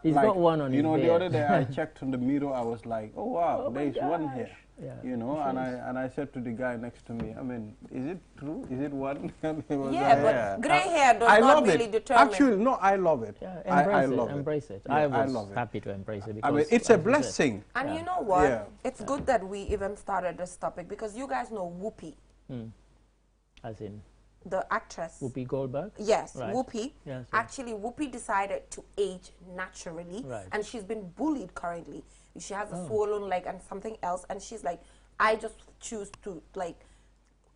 He's like, got one on his beard. The other day I checked on the mirror. I was like, oh wow, Oh there's one here. Yeah. And I said to the guy next to me, I mean, is it true? Is it one? But grey hair does not really determine. Actually, no, I love it. Yeah, I love embrace it. Yeah, I was love it. happy to embrace it because I mean, it's a blessing. And you know what? It's good that we even started this topic because you guys know Whoopi. As in? The actress. Whoopi Goldberg? Yes, right. Whoopi. Yes, actually, Whoopi decided to age naturally. Right. And she's been bullied currently. She has a swollen leg and something else. And she's like, I just choose to, like,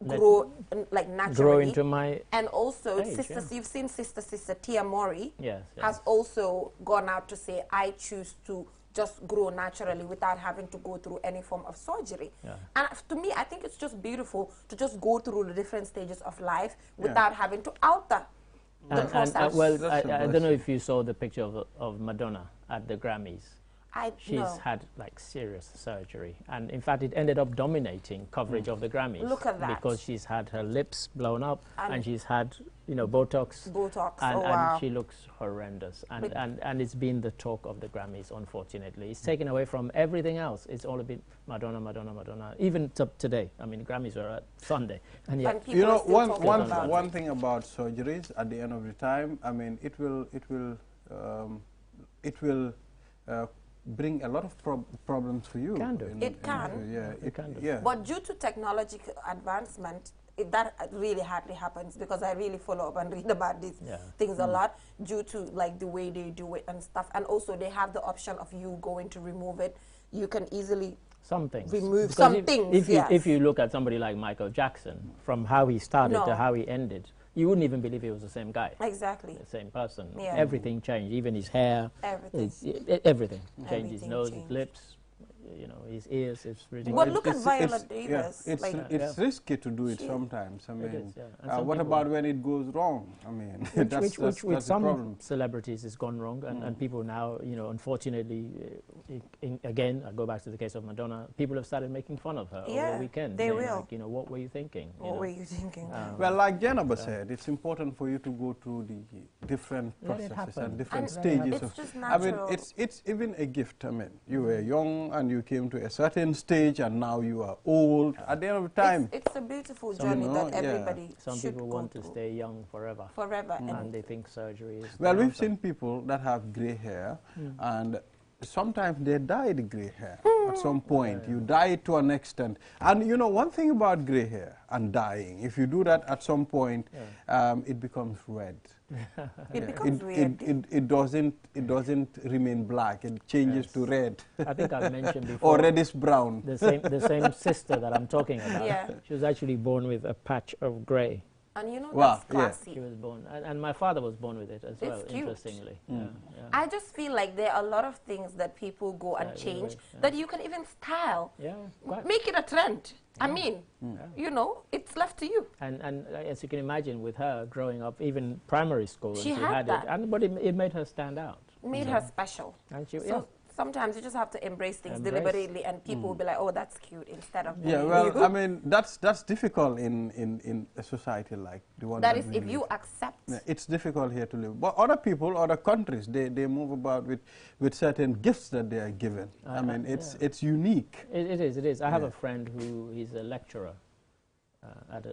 grow like naturally. Grow into my and also, age, you've seen Sister Tia Mori yes. has also gone out to say, I choose to just grow naturally without having to go through any form of surgery. Yeah. And to me, I think it's just beautiful to just go through the different stages of life without having to alter the process. Well, I don't know if you saw the picture of Madonna at the Grammys. She's had like serious surgery, and in fact it ended up dominating coverage of the Grammys. Look at that. Because she's had her lips blown up and she's had, Botox. And she looks horrendous, and it's been the talk of the Grammys, unfortunately. It's taken away from everything else. It's all a bit Madonna, Madonna, Madonna. Even today, I mean, the Grammys were at Sunday, and yet one thing about surgeries at the end of the time, I mean, it will bring a lot of problems for you. It can. Yeah. But due to technological advancement, that really hardly happens because I really follow up and read about these things a lot due to like the way they do it and stuff. And also they have the option of you going to remove it. You can easily remove some things. If you look at somebody like Michael Jackson, from how he started to how he ended, you wouldn't even believe he was the same guy. Exactly. The same person. Yeah. Everything changed, even his hair. Everything. Changed. His nose, his lips, his ears. It's ridiculous. But look at Viola Davis. It's risky to do it sometimes. I mean, what about when it goes wrong? I mean, that's with some problem. celebrities it's gone wrong, and people now, unfortunately, again, I go back to the case of Madonna. People have started making fun of her over the weekend. They will. Like, what were you thinking? What were you thinking? Well, like Jennifer said, it's important for you to go through the different processes and different stages. It's just natural. I mean, it's even a gift. I mean, you were young and you came to a certain stage, and now you are old. At the end of the time, it's a beautiful journey that everybody Some people want to stay young forever. And they think surgery is. Well, we've seen people that have grey hair, and sometimes they dye the grey hair at some point. You dye it to an extent. And one thing about grey hair and dyeing, if you do that at some point, it becomes red. It becomes weird. It doesn't remain black. It changes to red. I think I've mentioned before. Or reddish brown. The same sister that I'm talking about. She was actually born with a patch of grey. And that's classy. She was born, and my father was born with it as well, interestingly. I just feel like there are a lot of things that people go and change that you can even style. Make it a trend. I mean, it's left to you. And as you can imagine, with her growing up, even primary school, she had that. But it made her stand out. Made her special. And she, sometimes you just have to embrace things deliberately, and people will be like, oh, that's cute, instead of I mean, that's difficult in a society like the one that is if you accept. It's difficult here to live. But other people, other countries, they move about with certain gifts that they are given. I mean, it's unique. It is. I have a friend who is a lecturer.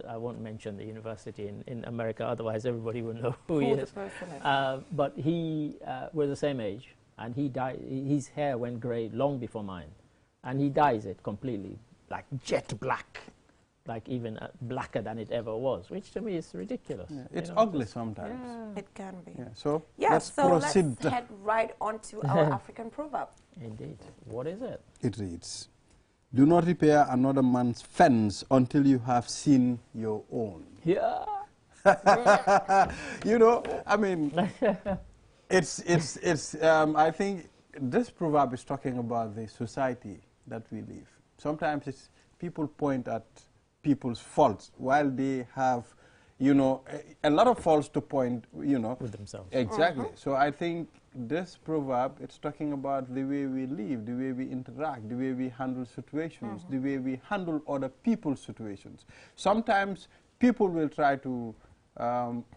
I won't mention the university in America, otherwise everybody will know who he is. But we're the same age. And his hair went grey long before mine. And he dyes it completely, like jet black, like even blacker than it ever was, which to me is ridiculous. It's ugly sometimes. It can be. So let's head right on to our African proverb. Indeed. What is it? It reads, do not repair another man's fence until you have seen your own. Yeah. I mean... I think this proverb is talking about the society that we live. Sometimes people point at people's faults while they have, a lot of faults to point, with themselves. Exactly. So I think this proverb, it's talking about the way we live, the way we interact, the way we handle situations, the way we handle other people's situations. Sometimes people will try to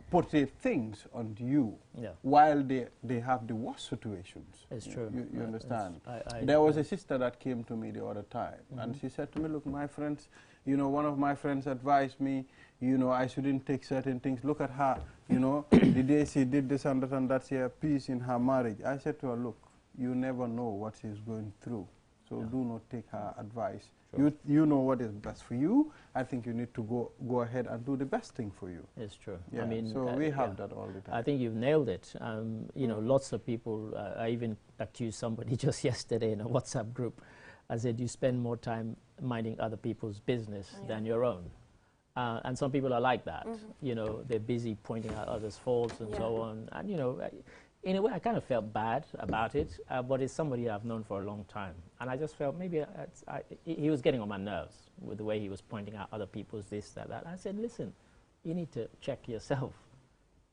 portray things on you while they have the worst situations. It's true. You understand? There was a sister that came to me the other time, and she said to me, look, my friends, you know, one of my friends advised me, you know, I shouldn't take certain things. Look at her, you know, the day she did this and that's a peace in her marriage. I said to her, look, you never know what she's going through, so do not take her advice. Sure. You know what is best for you. I think you need to go ahead and do the best thing for you. It's true. Yeah. I mean, so we have that all the time. I think you've nailed it. You know, lots of people, I even accused somebody just yesterday in a WhatsApp group. I said, you spend more time minding other people's business than your own. And some people are like that. You know, they're busy pointing out others' faults and so on. And, you know, in a way, I kind of felt bad about it, but it's somebody I've known for a long time. And I just felt maybe he was getting on my nerves with the way he was pointing out other people's this, that. I said, listen, you need to check yourself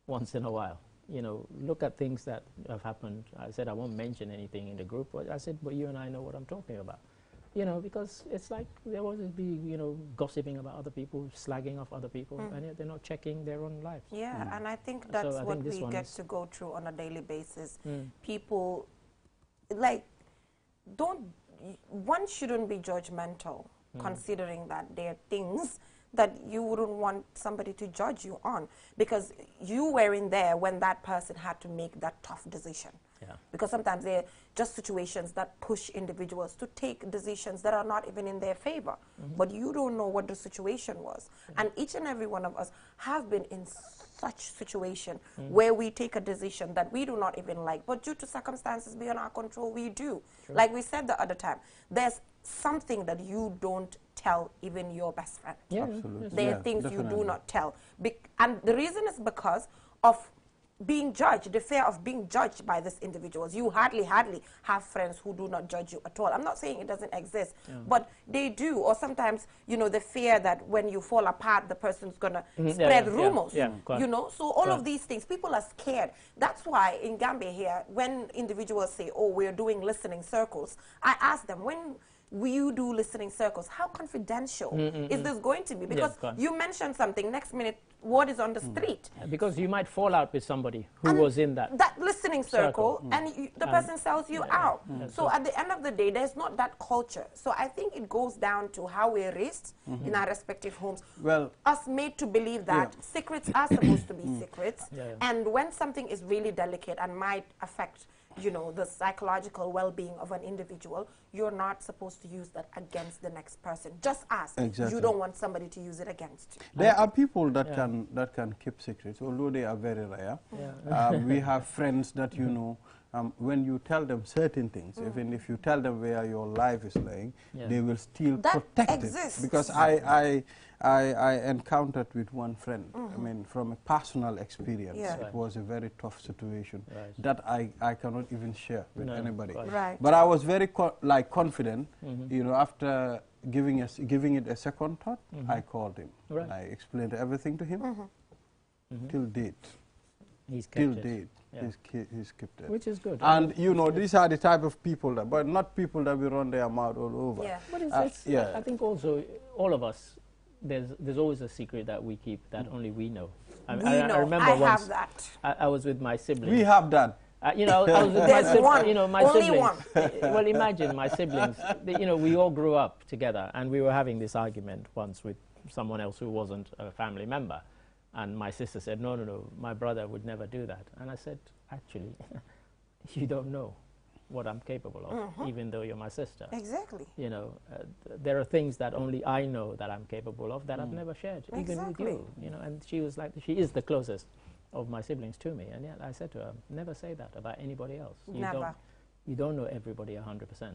once in a while. You know, look at things that have happened. I said, I won't mention anything in the group. But I said, but you and I know what I'm talking about. You know, because it's like there always be, you know, gossiping about other people, slagging off other people, and yet they're not checking their own lives. Yeah, and I think that's what we get to go through on a daily basis. People, like, one shouldn't be judgmental, considering that there are things that you wouldn't want somebody to judge you on, because you were in there when that person had to make that tough decision. Yeah. Because sometimes they're just situations that push individuals to take decisions that are not even in their favor. But you don't know what the situation was. And each and every one of us have been in such situation where we take a decision that we do not even like, but due to circumstances beyond our control, we do. True. Like we said the other time, there's something that you don't tell even your best friend. Yeah. Absolutely. There are things you do not tell. And the reason is because of being judged, the fear of being judged by these individuals. You hardly have friends who do not judge you at all. I'm not saying it doesn't exist, but they do. Or sometimes, you know, the fear that when you fall apart, the person's going to spread rumors, you know. So all of these things, people are scared. That's why in Gambia here, when individuals say, oh, we're doing listening circles, I ask them, when you do listening circles, how confidential is this going to be? Because you mention something, next minute, word is on the street. Because you might fall out with somebody who was in that listening circle, and the person sells you out. So at the end of the day, there's not that culture. So I think it goes down to how we're raised in our respective homes. Well, us made to believe that secrets are supposed to be secrets, and when something is really delicate and might affect, you know, the psychological well-being of an individual, you're not supposed to use that against the next person. Just ask. Exactly. You don't want somebody to use it against you. There are people that can keep secrets, although they are very rare. We have friends that, you know, when you tell them certain things, even if you tell them where your life is laying, they will still protect it. Because I encountered with one friend, I mean, from a personal experience, it was a very tough situation that I cannot even share with anybody. But I was very confident, you know, after giving it a second thought, I called him. I explained everything to him. Till date. He's kept it. He's kept it. Which is good. And, you know, these are the type of people, but not people that will run their mouth all over. But I think also, all of us, there's always a secret that we keep that only we know. I remember once I was with my siblings. We have that. You know, I was with my siblings. You know, my siblings. Well, imagine my siblings. You know, we all grew up together, and we were having this argument once with someone else who wasn't a family member. And my sister said, no, my brother would never do that. And I said, actually, you don't know what I'm capable of, even though you're my sister. Exactly. You know, there are things that only I know that I'm capable of that I've never shared, even with you. You know, and she was like, she is the closest of my siblings to me. And yet I said to her, never say that about anybody else. You don't know everybody 100%.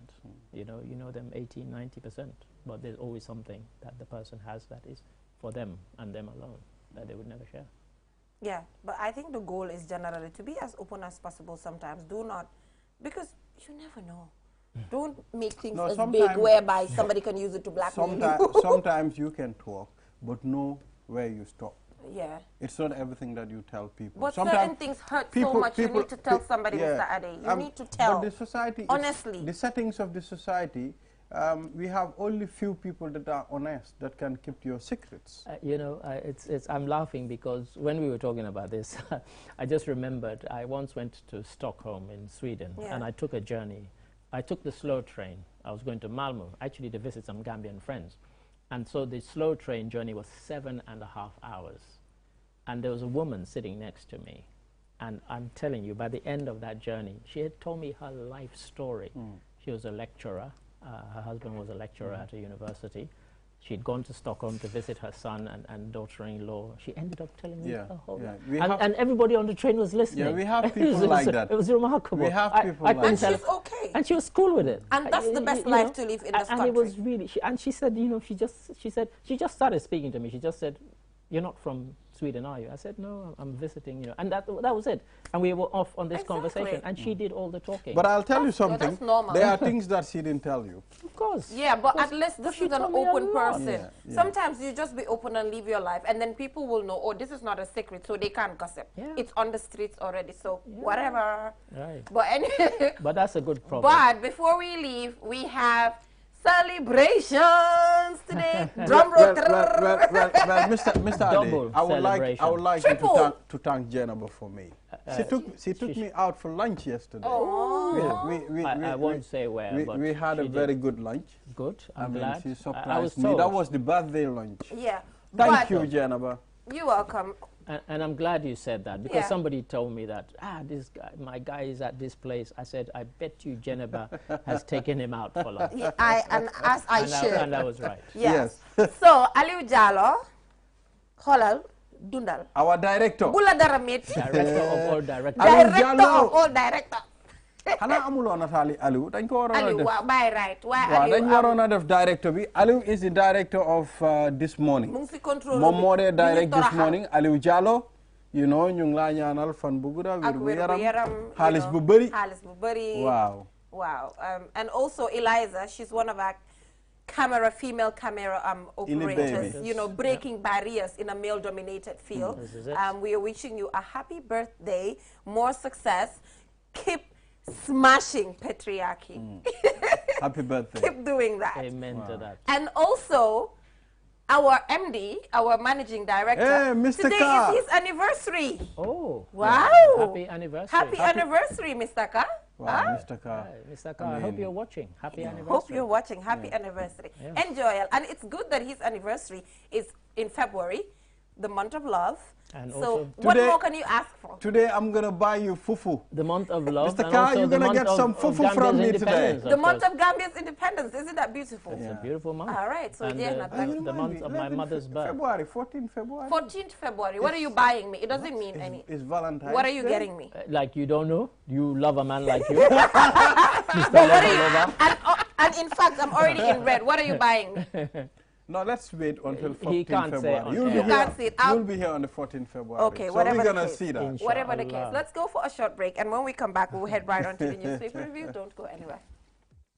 You know them 80, 90%. But there's always something that the person has that is for them and them alone, that they would never share. Yeah, but I think the goal is generally to be as open as possible sometimes. Do not, because you never know. Don't make things as big whereby somebody can use it to blackmail you. Sometimes you can talk, but know where you stop. Yeah. It's not everything that you tell people. But certain things hurt so much, you need to tell somebody, Mr. Ade. You need to tell. But the society, honestly. The settings of the society we have only few people that are honest that can keep your secrets. You know, I'm laughing because when we were talking about this, I just remembered I once went to Stockholm in Sweden, and I took a journey. I took the slow train. I was going to Malmö, actually to visit some Gambian friends. And so the slow train journey was 7.5 hours. And there was a woman sitting next to me. And I'm telling you, by the end of that journey, she had told me her life story. She was a lecturer. Her husband was a lecturer at a university. She'd gone to Stockholm to visit her son and daughter-in-law. She ended up telling me her whole life. And everybody on the train was listening. Yeah, we have people like that. It was remarkable. We have people like that. And she's okay. And she was cool with it. And that's the best life to live in this country. And it was really, she said, you know, she just started speaking to me. She just said, "You're not from Sweden, are you?" I said, "No, I'm visiting, you know." And that was it. And we were off on this conversation, and she did all the talking. But I'll tell you something. That's normal. There are things that she didn't tell you. Of course. Yeah, but at least this is an open person. Yeah. Sometimes you just be open and live your life, and then people will know, oh, this is not a secret, so they can't gossip. Yeah. It's on the streets already, so whatever. Right. But anyway. But that's a good problem. But before we leave, we have celebrations today. Drum roll. Well, Mr. Ade, I would like you to thank Jennifer for me. She took me out for lunch yesterday. Oh. I won't say where. But we had a very good lunch. Good. I'm glad. She surprised me. That was the birthday lunch. Yeah. Thank you, Jennifer. You're welcome. And I'm glad you said that, because somebody told me that, this guy, my guy is at this place. I said, I bet you Jennifer has taken him out for lunch. Yeah, I should. And I was right. Yes. So, Aliou Jallow, Holal, Dundal. Our director. Bula Daramy. Director of all directors. Director of all directors. Xana amulo natali Aliou dañ ko warona Aliou def wa bay right wa waaw Aliou dañ warona def director bi Aliou is the director of this morning mu ngi fi control moom moo dee direct this morning Aliou Jallow you know ñu ngi la ñaanal fan bu gudda wér bu yaram xaalis bu bëri wow and also Eliza, she's one of our female camera operators, you know, breaking barriers in a male dominated field. We are wishing you a happy birthday, more success, keep smashing patriarchy. Happy birthday. Keep doing that. Amen to that. And also, our MD, our managing director, hey, Mr. today Ka. is his anniversary. Oh. Wow. Happy anniversary. Happy anniversary, Mr. Ka. Wow, Mr. Ka. Mr. Ka, I hope you're watching. Happy anniversary. Hope you're watching. Happy anniversary. Yeah. Enjoy it. And it's good that his anniversary is in February, the month of love. And so what more can you ask for? Today I'm going to buy you fufu. The month of love. Mr. Ka, you're going to get some fufu from me today. The month of Gambia's independence. Isn't that beautiful? It's a beautiful month. All right. So and the month of my mother's birth. February, 14th February. 14th February. What are you buying me? It doesn't mean any. It's Valentine's What are you Day? getting me? Like you don't know? You love a man like you? Mr. Lover. And in fact, I'm already in red. What are you buying me? No, let's wait until 14th He can't February. Say can't see it. You'll be here on the 14th February. Okay, so whatever we're the going to case. see that. Whatever the case. Let's go for a short break. And when we come back, we'll head right on to the newspaper review. Don't go anywhere.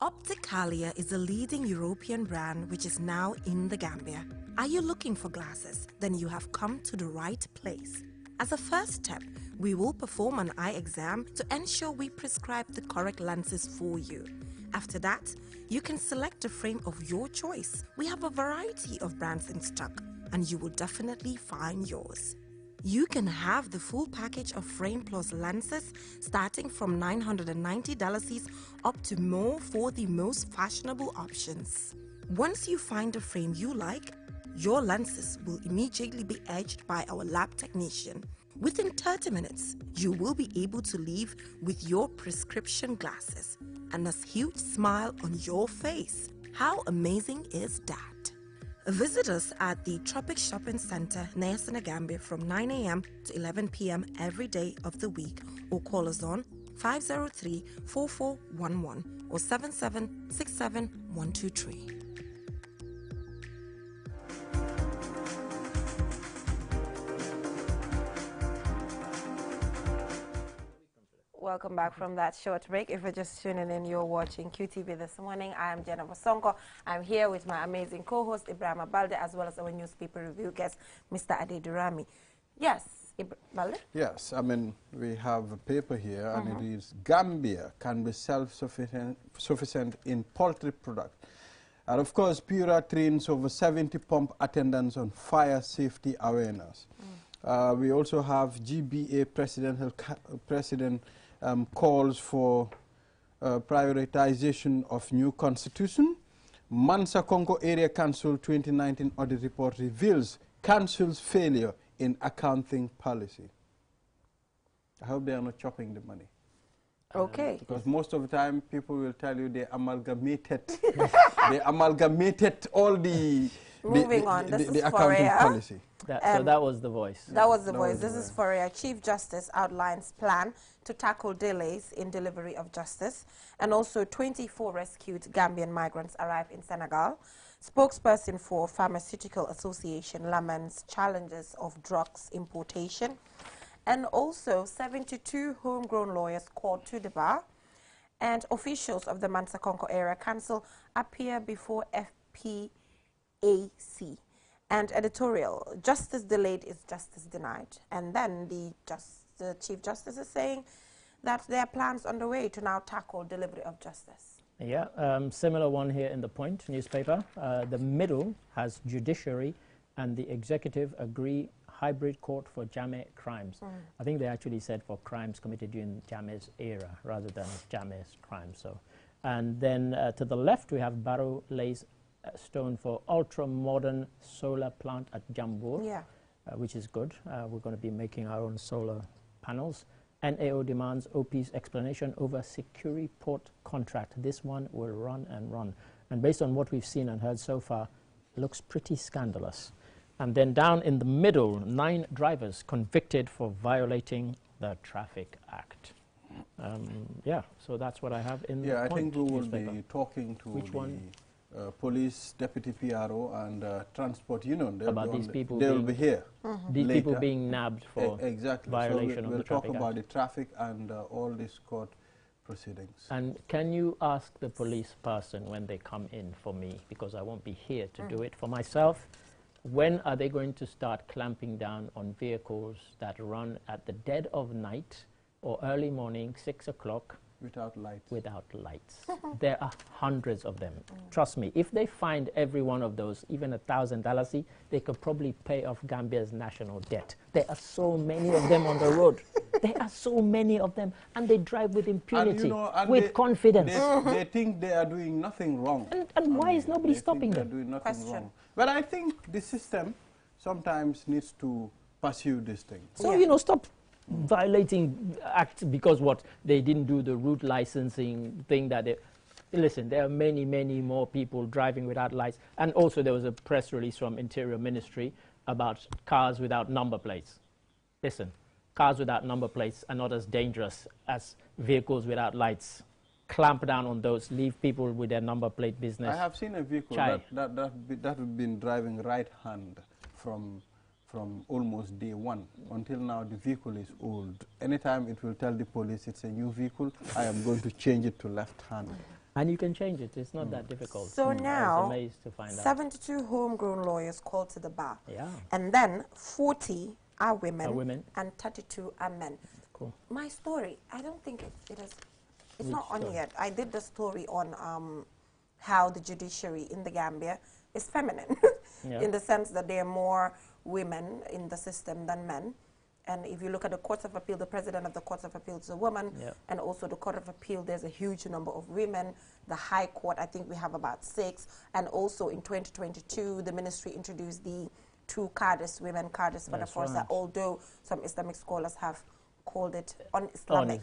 Opticalia is a leading European brand which is now in the Gambia. Are you looking for glasses? Then you have come to the right place. As a first step, we will perform an eye exam to ensure we prescribe the correct lenses for you. After that, you can select a frame of your choice. We have a variety of brands in stock, and you will definitely find yours. You can have the full package of frame plus lenses starting from $990 up to more for the most fashionable options. Once you find a frame you like, your lenses will immediately be edged by our lab technician. Within 30 minutes, you will be able to leave with your prescription glasses and a huge smile on your face. How amazing is that? Visit us at the Tropic Shopping Center near Senegambia from 9 a.m. to 11 p.m. every day of the week, or call us on 503-4411 or 7767-123. Welcome back from that short break. If you're just tuning in, you're watching QTV This Morning. I am Jennifer Sonko. I'm here with my amazing co-host, Ibrahima Balde, as well as our newspaper review guest, Mr. Ade Daramy. Yes. Yes, I mean, we have a paper here, and it reads, Gambia can be self-sufficient in poultry product. And of course, Pura trains over 70 pump attendants on fire safety awareness. We also have GBA president calls for prioritization of new constitution. Mansa Congo Area Council 2019 audit report reveals council's failure in accounting policy. I hope they are not chopping the money. Okay. Because most of the time, people will tell you they amalgamated, they amalgamated all the accounting policy. So that was the voice. That was the voice. This is Foria. Chief Justice outlines plan to tackle delays in delivery of justice. And also 24 rescued Gambian migrants arrive in Senegal. Spokesperson for Pharmaceutical Association laments challenges of drugs importation. And also 72 homegrown lawyers called to the bar. And officials of the Mansa Congo Area Council appear before FPAC. And editorial, justice delayed is justice denied. And then the Chief Justice is saying that there are plans underway to now tackle delivery of justice. Yeah, similar one here in the Point newspaper. The middle has judiciary and the executive agree hybrid court for Jammeh crimes. I think they actually said for crimes committed during Jammeh's era rather than Jammeh's crimes. So, and then to the left we have Barrow lays stone for ultra-modern solar plant at Jambur, which is good. We're going to be making our own solar panels. NAO demands OP's explanation over Security Port contract. This one will run and run. And based on what we've seen and heard so far, it looks pretty scandalous. And then down in the middle, 9 drivers convicted for violating the Traffic Act. Yeah, so that's what I have in the Point I think we will newspaper. be talking to Which one? Police, Deputy PRO, and Transport Union. About these people they'll be here. These people being nabbed for exactly. violation So of the Traffic We'll talk about Act. the traffic and all these court proceedings. And can you ask the police person when they come in for me, because I won't be here to do it for myself, when are they going to start clamping down on vehicles that run at the dead of night or early morning, 6 o'clock, without lights? Without lights. There are hundreds of them. Trust me, if they find every one of those, even $1,000, they could probably pay off Gambia's national debt. There are so many of them on the road. There are so many of them, and they drive with impunity, and with confidence. They think they are doing nothing wrong. And why is nobody stopping them? Doing nothing wrong. Well, I think the system sometimes needs to pursue this thing. So, you know, stop violating act because what they didn't do the route licensing thing that they listen. There are many more people driving without lights, and also there was a press release from Interior Ministry about cars without number plates. Listen, cars without number plates are not as dangerous as vehicles without lights. Clamp down on those, leave people with their number plate business. I have seen a vehicle that have been driving right hand from almost day one until now. The vehicle is old. Anytime it will tell the police it's a new vehicle, I am going to change it to left hand. And you can change it. It's not that difficult. So now, I was amazed to find 72 homegrown lawyers called to the bar. Yeah. And then 40 are women, and 32 are men. Cool. My story, I don't think it is. It's not on yet. I did the story on how the judiciary in the Gambia is feminine, in the sense that there are more women in the system than men. And if you look at the Courts of Appeal, the president of the Courts of Appeal is a woman, and also the Court of Appeal, there's a huge number of women. The High Court, I think we have about 6. And also in 2022, the ministry introduced the 2 Qadis, women Qadis for the force, although some Islamic scholars have called it un-Islamic.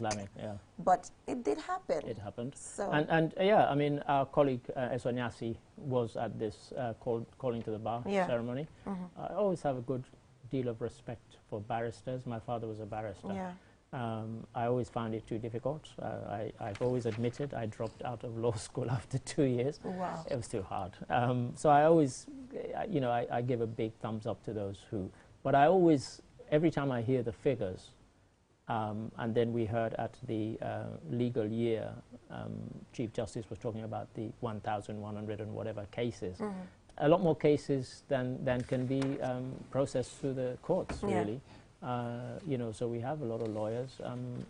But it did happen. It happened. So and yeah, I mean, our colleague Esonyasi was at this calling to the bar ceremony. I always have a good deal of respect for barristers. My father was a barrister. I always found it too difficult. I've always admitted I dropped out of law school after 2 years. Wow. It was too hard. So I always, you know, I give a big thumbs up to those who, but I always, every time I hear the figures, and then we heard at the legal year, Chief Justice was talking about the 1,100 and whatever cases. A lot more cases than can be processed through the courts, really. You know, so we have a lot of lawyers.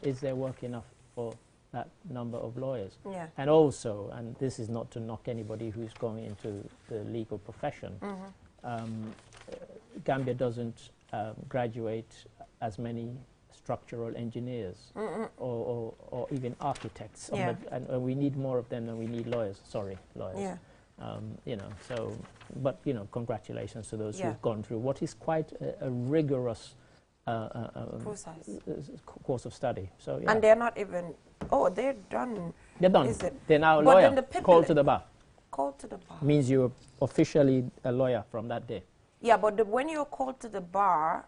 Is there work enough for that number of lawyers? Yeah. And also, and this is not to knock anybody who's going into the legal profession, Gambia doesn't graduate as many structural engineers or even architects. Yeah. And we need more of them than we need lawyers. Sorry, lawyers. Yeah. You know, so, but, you know, congratulations to those Yeah. who've gone through what is quite a rigorous course of study. So, yeah. And they're not even, they're done. They're done. Is it? They're now a But lawyer, then the people called to the bar. Called to the bar. Means you're officially a lawyer from that day. Yeah, but when you're called to the bar,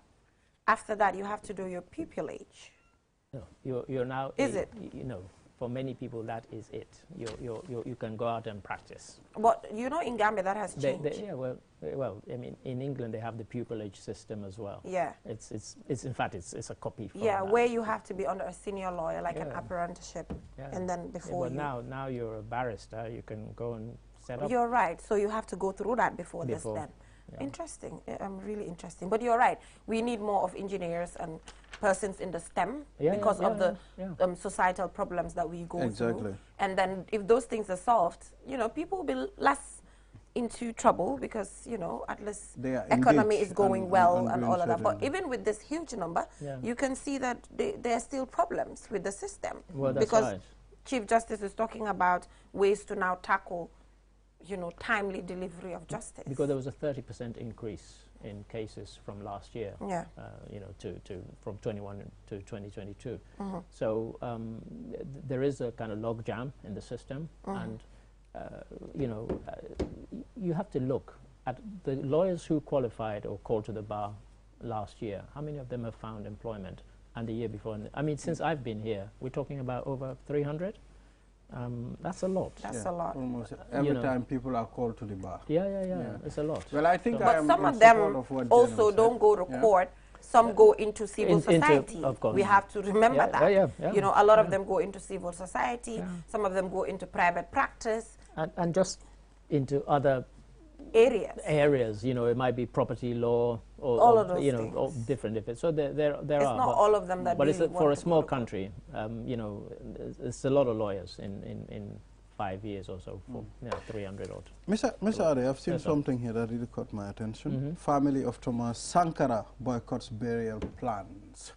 after that you have to do your pupillage. No, you're now. Is it? You know, for many people that is it. You can go out and practice. But you know, in Gambia that has changed. Yeah, well, I mean, in England they have the pupillage system as well. Yeah. It's in fact it's a copy. From Yeah, that. where you have to be under a senior lawyer, like an apprenticeship, and then before but now you're a barrister, you can go and set up. You're right. So you have to go through that before this then. Yeah. Interesting. Really interesting. But you're right. We need more of engineers and persons in the STEM because of the societal problems that we go through. And then if those things are solved, you know, people will be less into trouble because, you know, at least the economy is going well and all of that. But even with this huge number, you can see that there are still problems with the system. Well, that's because right. Chief Justice is talking about ways to now tackle, you know, timely delivery of justice. Because there was a 30% increase in cases from last year. Yeah. You know, from 21 to 2022. So there is a kind of log jam in the system, and you know, you have to look at the lawyers who qualified or called to the bar last year. How many of them have found employment? And the year before, I mean, since I've been here, we're talking about over 300. That's a lot. That's a lot. Almost every time people are called to the bar. Yeah. It's a lot. Well, I think but some of them also don't go to court. Some go into civil society. Of course. We have to remember that. Yeah. You know, a lot of them go into civil society. Some of them go into private practice. And just into other areas. You know, it might be property law or all of those you know, things. or different. So there it's are. It's not all of them that. But it's for a small country. You know, it's a lot of lawyers in 5 years or so. For 300 odd. Mr. Ade, I've seen something here that really caught my attention. Family of Thomas Sankara boycotts burial plans.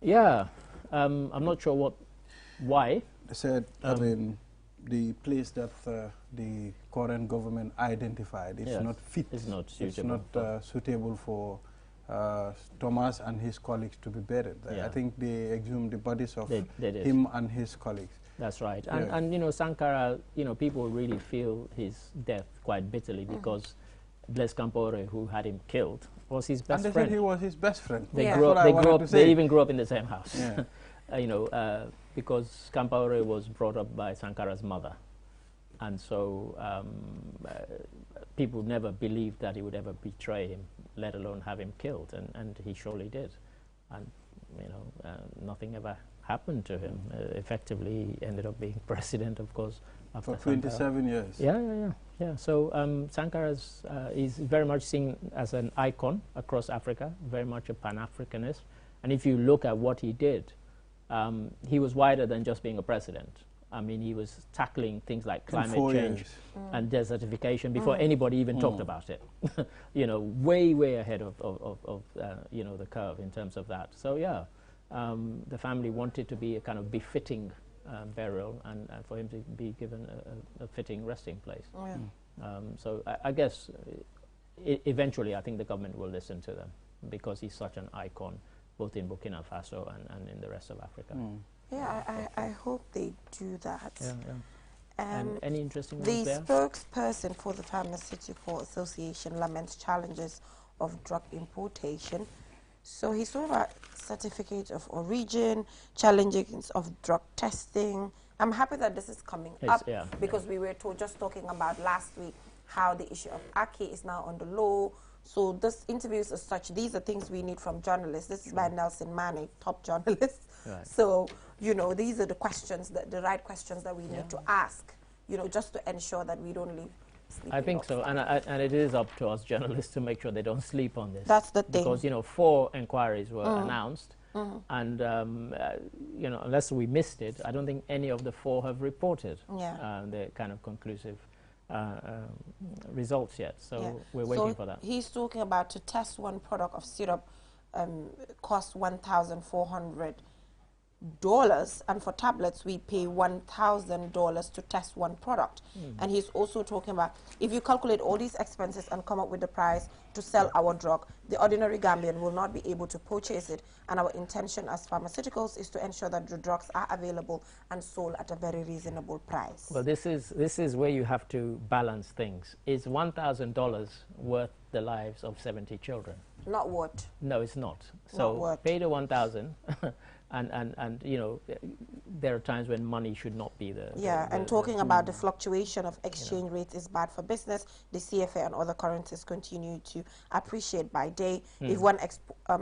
Yeah, I'm not sure why. They said the place that the current government identified is not fit. It's not suitable. It's not suitable for Thomas and his colleagues to be buried there. I think they exhumed the bodies of him and his colleagues. That's right. And you know, Sankara, you know, people really feel his death quite bitterly because Blaise Compaoré, who had him killed, was his best friend. And they said he was his best friend. They even grew up in the same house. You know, because Compaoré was brought up by Sankara's mother. And so people never believed that he would ever betray him, let alone have him killed. And he surely did. And, you know, nothing ever happened to him. Effectively, he ended up being president, of course, after for 27 years. Yeah. So Sankara is very much seen as an icon across Africa, very much a Pan-Africanist. And if you look at what he did, he was wider than just being a president. I mean, he was tackling things like climate change and desertification before anybody even talked about it. You know, way ahead of you know, the curve in terms of that. So yeah, the family wanted to be a kind of befitting burial and for him to be given a fitting resting place. So I guess eventually I think the government will listen to them because he's such an icon both in Burkina Faso and in the rest of Africa. Yeah, I hope they do that. And any interesting the ones there? spokesperson for the Pharmaceutical Association laments challenges of drug importation. So he saw about certificate of origin, challenges of drug testing. I'm happy that this is coming up because we were just talking about last week how the issue of Aki is now on the law. So this interviews as such, these are things we need from journalists. This is by Nelson Mane, top journalist. So, you know, these are the questions, the right questions that we need to ask, you know, just to ensure that we don't leave I think so, and it is up to us journalists to make sure they don't sleep on this. That's the thing. Because, you know, 4 inquiries were announced, and, you know, unless we missed it, I don't think any of the 4 have reported the kind of conclusive results yet. So we're waiting for that. He's talking about to test one product of syrup costs $1,400, and for tablets we pay $1,000 to test one product. And he's also talking about if you calculate all these expenses and come up with the price to sell our drug, the ordinary Gambian will not be able to purchase it, and our intention as pharmaceuticals is to ensure that the drugs are available and sold at a very reasonable price. Well, this is where you have to balance things. Is $1,000 worth the lives of 70 children? Not worth. No, it's not. So pay the 1,000. And you know, there are times when money should not be the and talking about the fluctuation of exchange rates is bad for business. The CFA and other currencies continue to appreciate by day. If one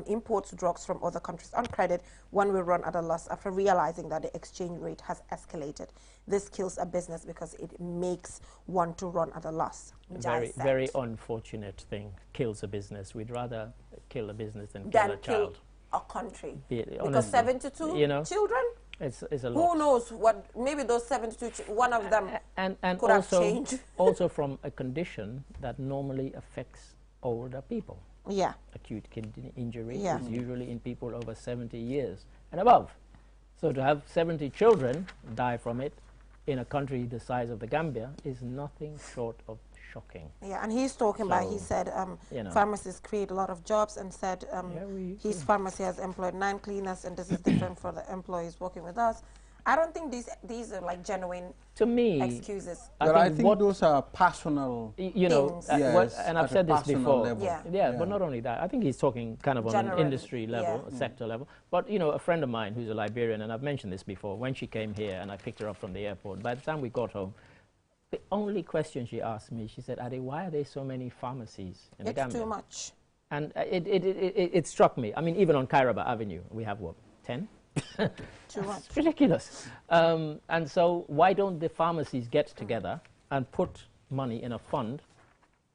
imports drugs from other countries on credit, one will run at a loss after realizing that the exchange rate has escalated. This kills a business because it makes one to run at a loss. Very unfortunate thing. Kills a business. We'd rather kill a business than kill a child. A country, honestly, because 72 children, it's a lot. Who knows what? Maybe those 72, one of them and could have changed. Also from a condition that normally affects older people. Yeah, acute kidney injury is usually in people over 70 years and above. So to have 70 children die from it in a country the size of the Gambia is nothing short of shocking. Yeah, and he's talking about, he said pharmacists create a lot of jobs, and said his pharmacy has employed 9 cleaners, and this is different for the employees working with us. I don't think these are like genuine excuses. But I think those are personal, you know, and I've said this before. But not only that, I think he's talking kind of on an industry level, a sector level. But, you know, a friend of mine who's a Liberian, and I've mentioned this before, when she came here and I picked her up from the airport, by the time we got home, the only question she asked me, she said, Ade, why are there so many pharmacies in the Gambia? It's too much. And it struck me. I mean, even on Kairaba Avenue, we have, what, 10? Too much. It's ridiculous. And so why don't the pharmacies get together and put money in a fund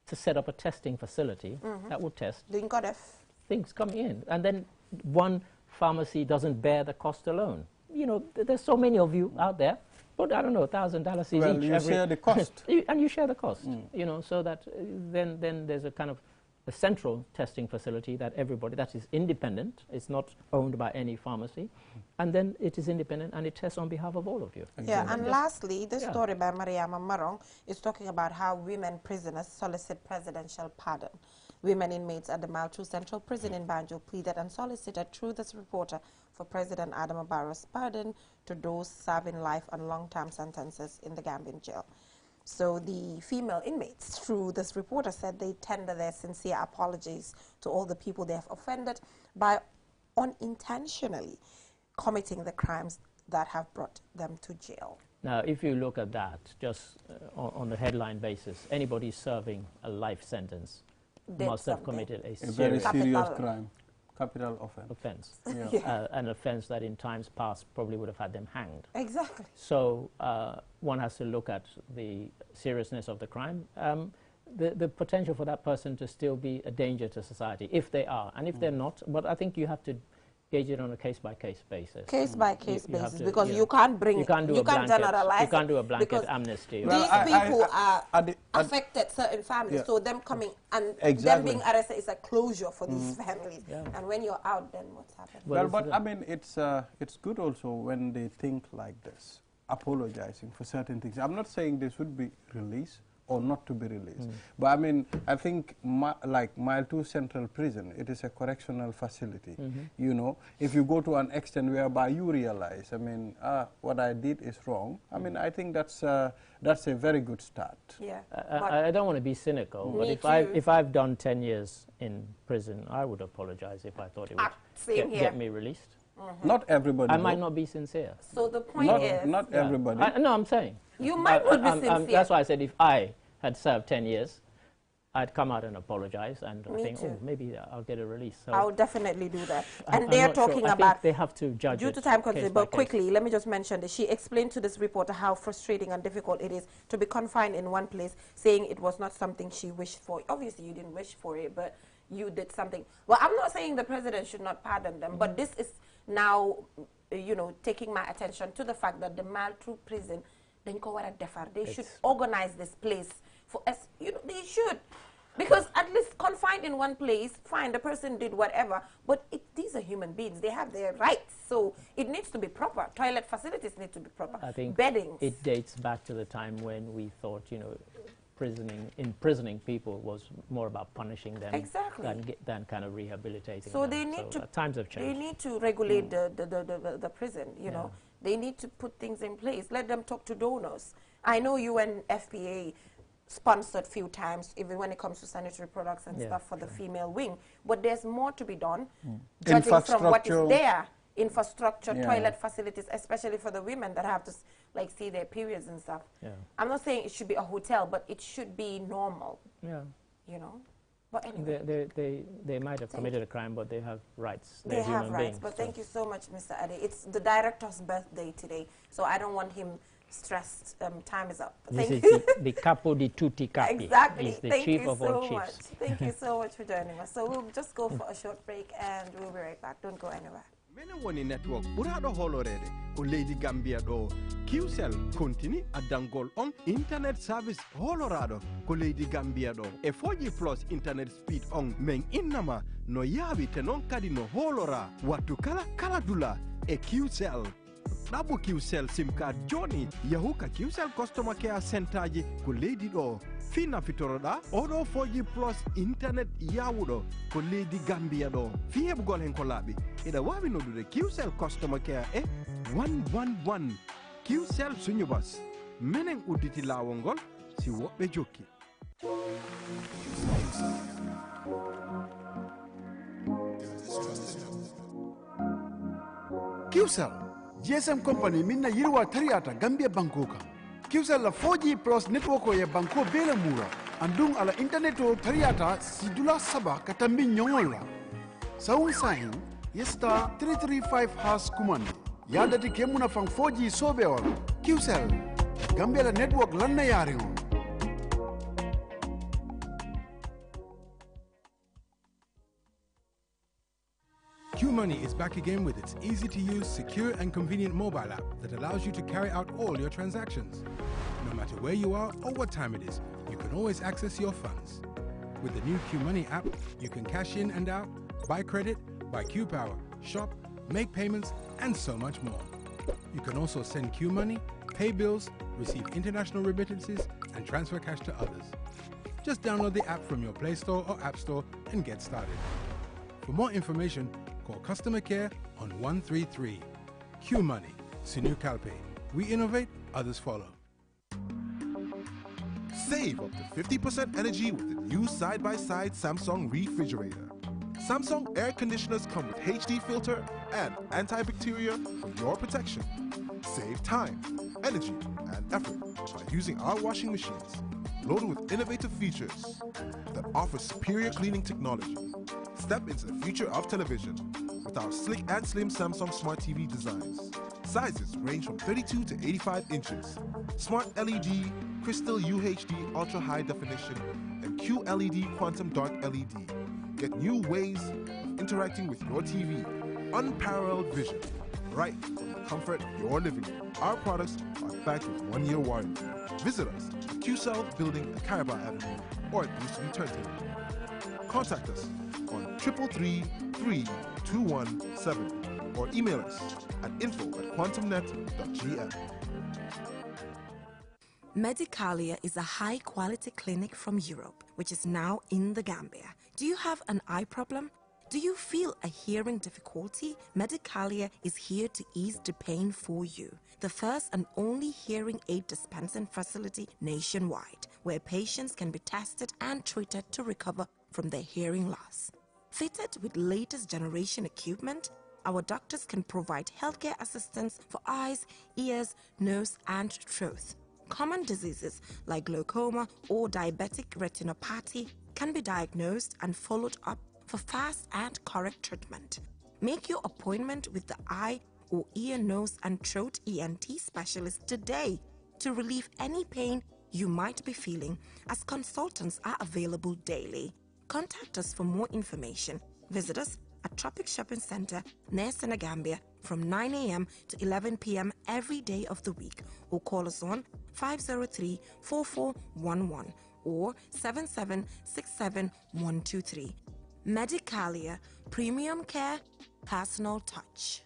to set up a testing facility that would test things coming in? And then one pharmacy doesn't bear the cost alone. You know, there's so many of you out there. But I don't know, $1,000 each. You share the cost. And you share the cost, you know, so that then there's a kind of a central testing facility that everybody, that is independent, it's not owned by any pharmacy, and then it is independent and it tests on behalf of all of you. Yeah, and lastly, this story by Mariama Marong is talking about how women prisoners solicit presidential pardon. Women inmates at the Maltu Central Prison in Banjul pleaded and solicited through this reporter for President Adama Barrow's pardon to those serving life and long-term sentences in the Gambian jail. So the female inmates, through this reporter, said they tender their sincere apologies to all the people they have offended by unintentionally committing the crimes that have brought them to jail. Now, if you look at that, just on the headline basis, anybody serving a life sentence must have committed a very serious crime, capital offense. An offense that in times past probably would have had them hanged. Exactly. So one has to look at the seriousness of the crime, the potential for that person to still be a danger to society, if they are, and if they're not. But I think you have to gauge it on a case-by-case basis. Case-by-case basis, because you can't bring, you can't generalize. You can't do a blanket amnesty. These people are affected, certain families, so them coming and them being arrested is a closure for these families. And when you're out, then what's happened? Well, but I mean, it's good also when they think like this, apologizing for certain things. I'm not saying they should be released or not to be released. But I mean, I think like Mile 2 Central Prison, it is a correctional facility. You know, if you go to an extent whereby you realize, I mean, what I did is wrong, I mean, I think that's a very good start. Yeah. I don't want to be cynical, but if I've done 10 years in prison, I would apologize if I thought it would get me released. Not everybody. I might not be sincere. So the point is... Not everybody. No, I'm saying. You might not be sincere. That's why I said if I had served 10 years, I'd come out and apologize, and I think, too. oh, maybe I'll get a release. So I'll definitely do that. I'm And they're not sure. talking I about, think they have to judge due it to time case constraints, by but case. quickly, let me just mention that she explained to this reporter how frustrating and difficult it is to be confined in one place, saying it was not something she wished for. Obviously, you didn't wish for it, but you did something. Well, I'm not saying the president should not pardon them, but this is now, you know, taking my attention to the fact that the mal through prison, they should organize this place for us. You know, they should. Because at least confined in one place, fine, the person did whatever, but these are human beings. They have their rights, so it needs to be proper. Toilet facilities need to be proper. I think bedding. It dates back to the time when we thought, you know, imprisoning people was more about punishing them than kind of rehabilitating so them. They need to times have changed. They need to regulate the prison, you know. They need to put things in place. Let them talk to donors. I know UNFPA sponsored few times, even when it comes to sanitary products and stuff for the female wing. But there's more to be done, judging from what is there. Infrastructure, toilet facilities, especially for the women that have to like see their periods and stuff. I'm not saying it should be a hotel, but it should be normal. You know. But anyway, they might have committed a crime, but they have rights. They have rights. But thank you so much, Mr. Ade. It's the director's birthday today, so I don't want him stressed. Time is up. This is the capo di tutti capi. Exactly. He's the Thank chief you of so all chiefs. much. Thank you so much for joining us. So we'll just go for a short break and we'll be right back. Don't go anywhere. Mene woni network ɓuraɗo holorede ko leydi Gambia ɗo QCell continue addangol on internet service holoraɗo ko leydi Gambia ɗo e 4G plus internet speed on min innama no yaawi te noon kadi no holora wattu kala dula e QCell. Ɗaɓɓu QCell sim card joni yahu ka QCell customer care center ji ko leydi ɗo fi nafitoroɗa oɗo 4G plus internet yawuɗo ko leydi Gambia ɗo fi heɓugol hen ko laaɓi ina wawi noddude QCell customer care e 111 QCell suñubas minen udditi lawol ngol si woɓɓe jokki. QCell GSM company minna yirwa tariyata Gambia Bankoka. QCell la 4G plus network o ye banko bela mura. Andung ala internet o tariyata sidula saba katambi nyongol la. Sound sign yesta 335 # kumandi. Yadati kemuna fang 4G sobe wala. QCell Gambia la network lanna yari on. QMoney is back again with its easy-to-use, secure and convenient mobile app that allows you to carry out all your transactions. No matter where you are or what time it is, you can always access your funds. With the new QMoney app, you can cash in and out, buy credit, buy QPower, shop, make payments, and so much more. You can also send QMoney, pay bills, receive international remittances, and transfer cash to others. Just download the app from your Play Store or App Store and get started. For more information, call customer care on 133. QMoney, Sinu Calpe. We innovate, others follow. Save up to 50% energy with the new side-by-side Samsung refrigerator. Samsung air conditioners come with HD filter and antibacterial for your protection. Save time, energy, and effort by using our washing machines, loaded with innovative features that offer superior cleaning technology. Step into the future of television with our slick and slim Samsung Smart TV designs. Sizes range from 32 to 85 inches. Smart LED, Crystal UHD Ultra High Definition, and QLED Quantum Dark LED. Get new ways of interacting with your TV. Unparalleled vision, right from the comfort of your living room. Our products are backed with 1-year warranty. Visit us at QCell Building at Caraba Avenue or at Eastern Turtle. Contact us on 333-3217 or email us at info@quantumnet.gm. Medicalia is a high-quality clinic from Europe, which is now in the Gambia. Do you have an eye problem? Do you feel a hearing difficulty? Medicalia is here to ease the pain for you. The first and only hearing aid dispensing facility nationwide, where patients can be tested and treated to recover from their hearing loss. Fitted with latest generation equipment, our doctors can provide healthcare assistance for eyes, ears, nose, and throat. common diseases like glaucoma or diabetic retinopathy can be diagnosed and followed up for fast and correct treatment. Make your appointment with the eye or ear, nose and throat ENT specialist today to relieve any pain you might be feeling, as consultants are available daily. Contact us for more information. Visit us at Tropic Shopping Center near Senegambia from 9 a.m. to 11 p.m. every day of the week, or call us on 503-4411 or 7767-123. Medicalia, premium care, personal touch.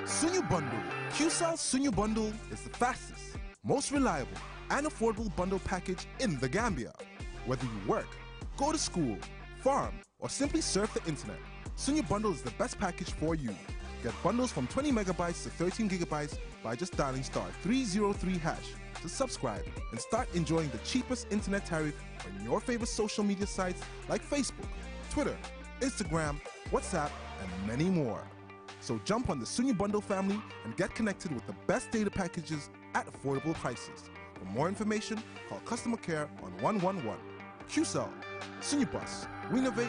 Sunyu Bundle. QCell Sunyu Bundle is the fastest, most reliable, and affordable bundle package in the Gambia. Whether you work, go to school, farm, or simply surf the internet, Sunyu Bundle is the best package for you. Get bundles from 20 megabytes to 13 gigabytes by just dialing *303# to subscribe and start enjoying the cheapest internet tariff on your favorite social media sites like Facebook, Twitter, Instagram, WhatsApp, and many more. So jump on the Sunyu Bundle family and get connected with the best data packages at affordable prices. For more information, call customer care on 111. QCell, Sunyu Bus, we innovate.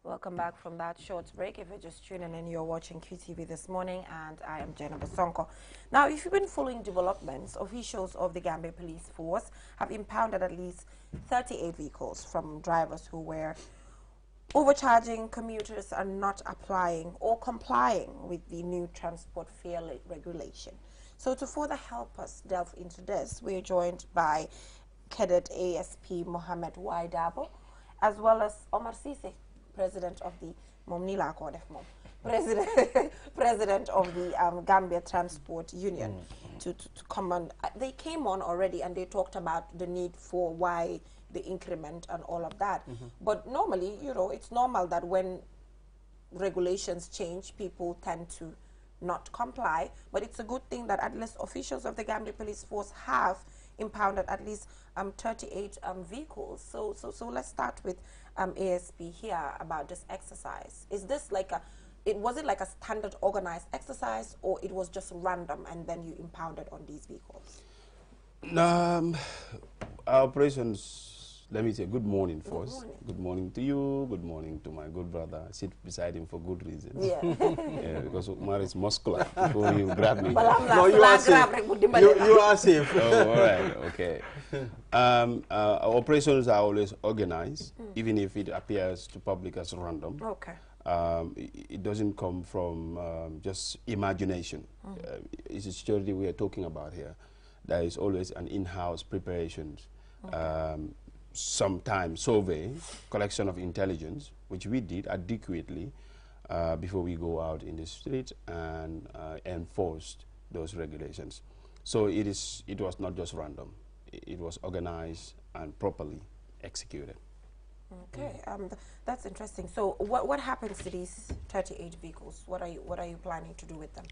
Welcome back from that short break. If you're just tuning in, you're watching QTV This Morning, and I am Jenna Basonko. Now, if you've been following developments, officials of the Gambia Police Force have impounded at least 38 vehicles from drivers who were overcharging commuters and not applying or complying with the new transport fare regulation. So to further help us delve into this, we're joined by Cadet ASP Mohammed Waidabo, as well as Omar Ceesay, President of the President of the Gambia Transport Union, to come on. They came on already and they talked about the need for why the increment and all of that. But normally, you know, it's normal that when regulations change, people tend to not comply. But it's a good thing that at least officials of the Gambia Police Force have impounded at least 38 vehicles. So let's start with ASP here about this exercise. Is this like was it like a standard organized exercise, or it was just random and then you impounded on these vehicles? Our operations, let me say good morning first. Good morning to you, good morning to my good brother. I sit beside him for good reasons. Yeah. Yeah, because Omar is muscular before you grab me. No, you are safe. You are safe. Oh, all right, okay. Our operations are always organized, even if it appears to public as random. Okay. It doesn't come from just imagination. It's a security we are talking about here. There is always an in-house preparation, sometimes survey, collection of intelligence, which we did adequately before we go out in the street and enforced those regulations. So it was not just random. It was organized and properly executed. Okay, that's interesting. So what happens to these 38 vehicles? What are you planning to do with them?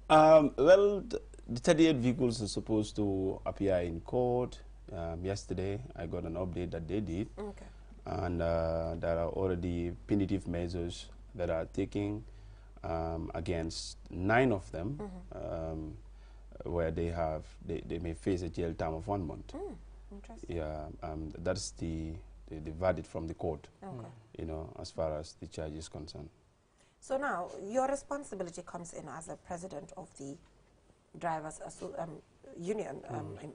Well, the 38 vehicles are supposed to appear in court. Yesterday, I got an update that they did. Okay. And there are already punitive measures that are taken against 9 of them, where they may face a jail time of 1 month. Interesting. Yeah, that's the verdict from the court, you know, as far as the charge is concerned. So now, your responsibility comes in as a president of the drivers union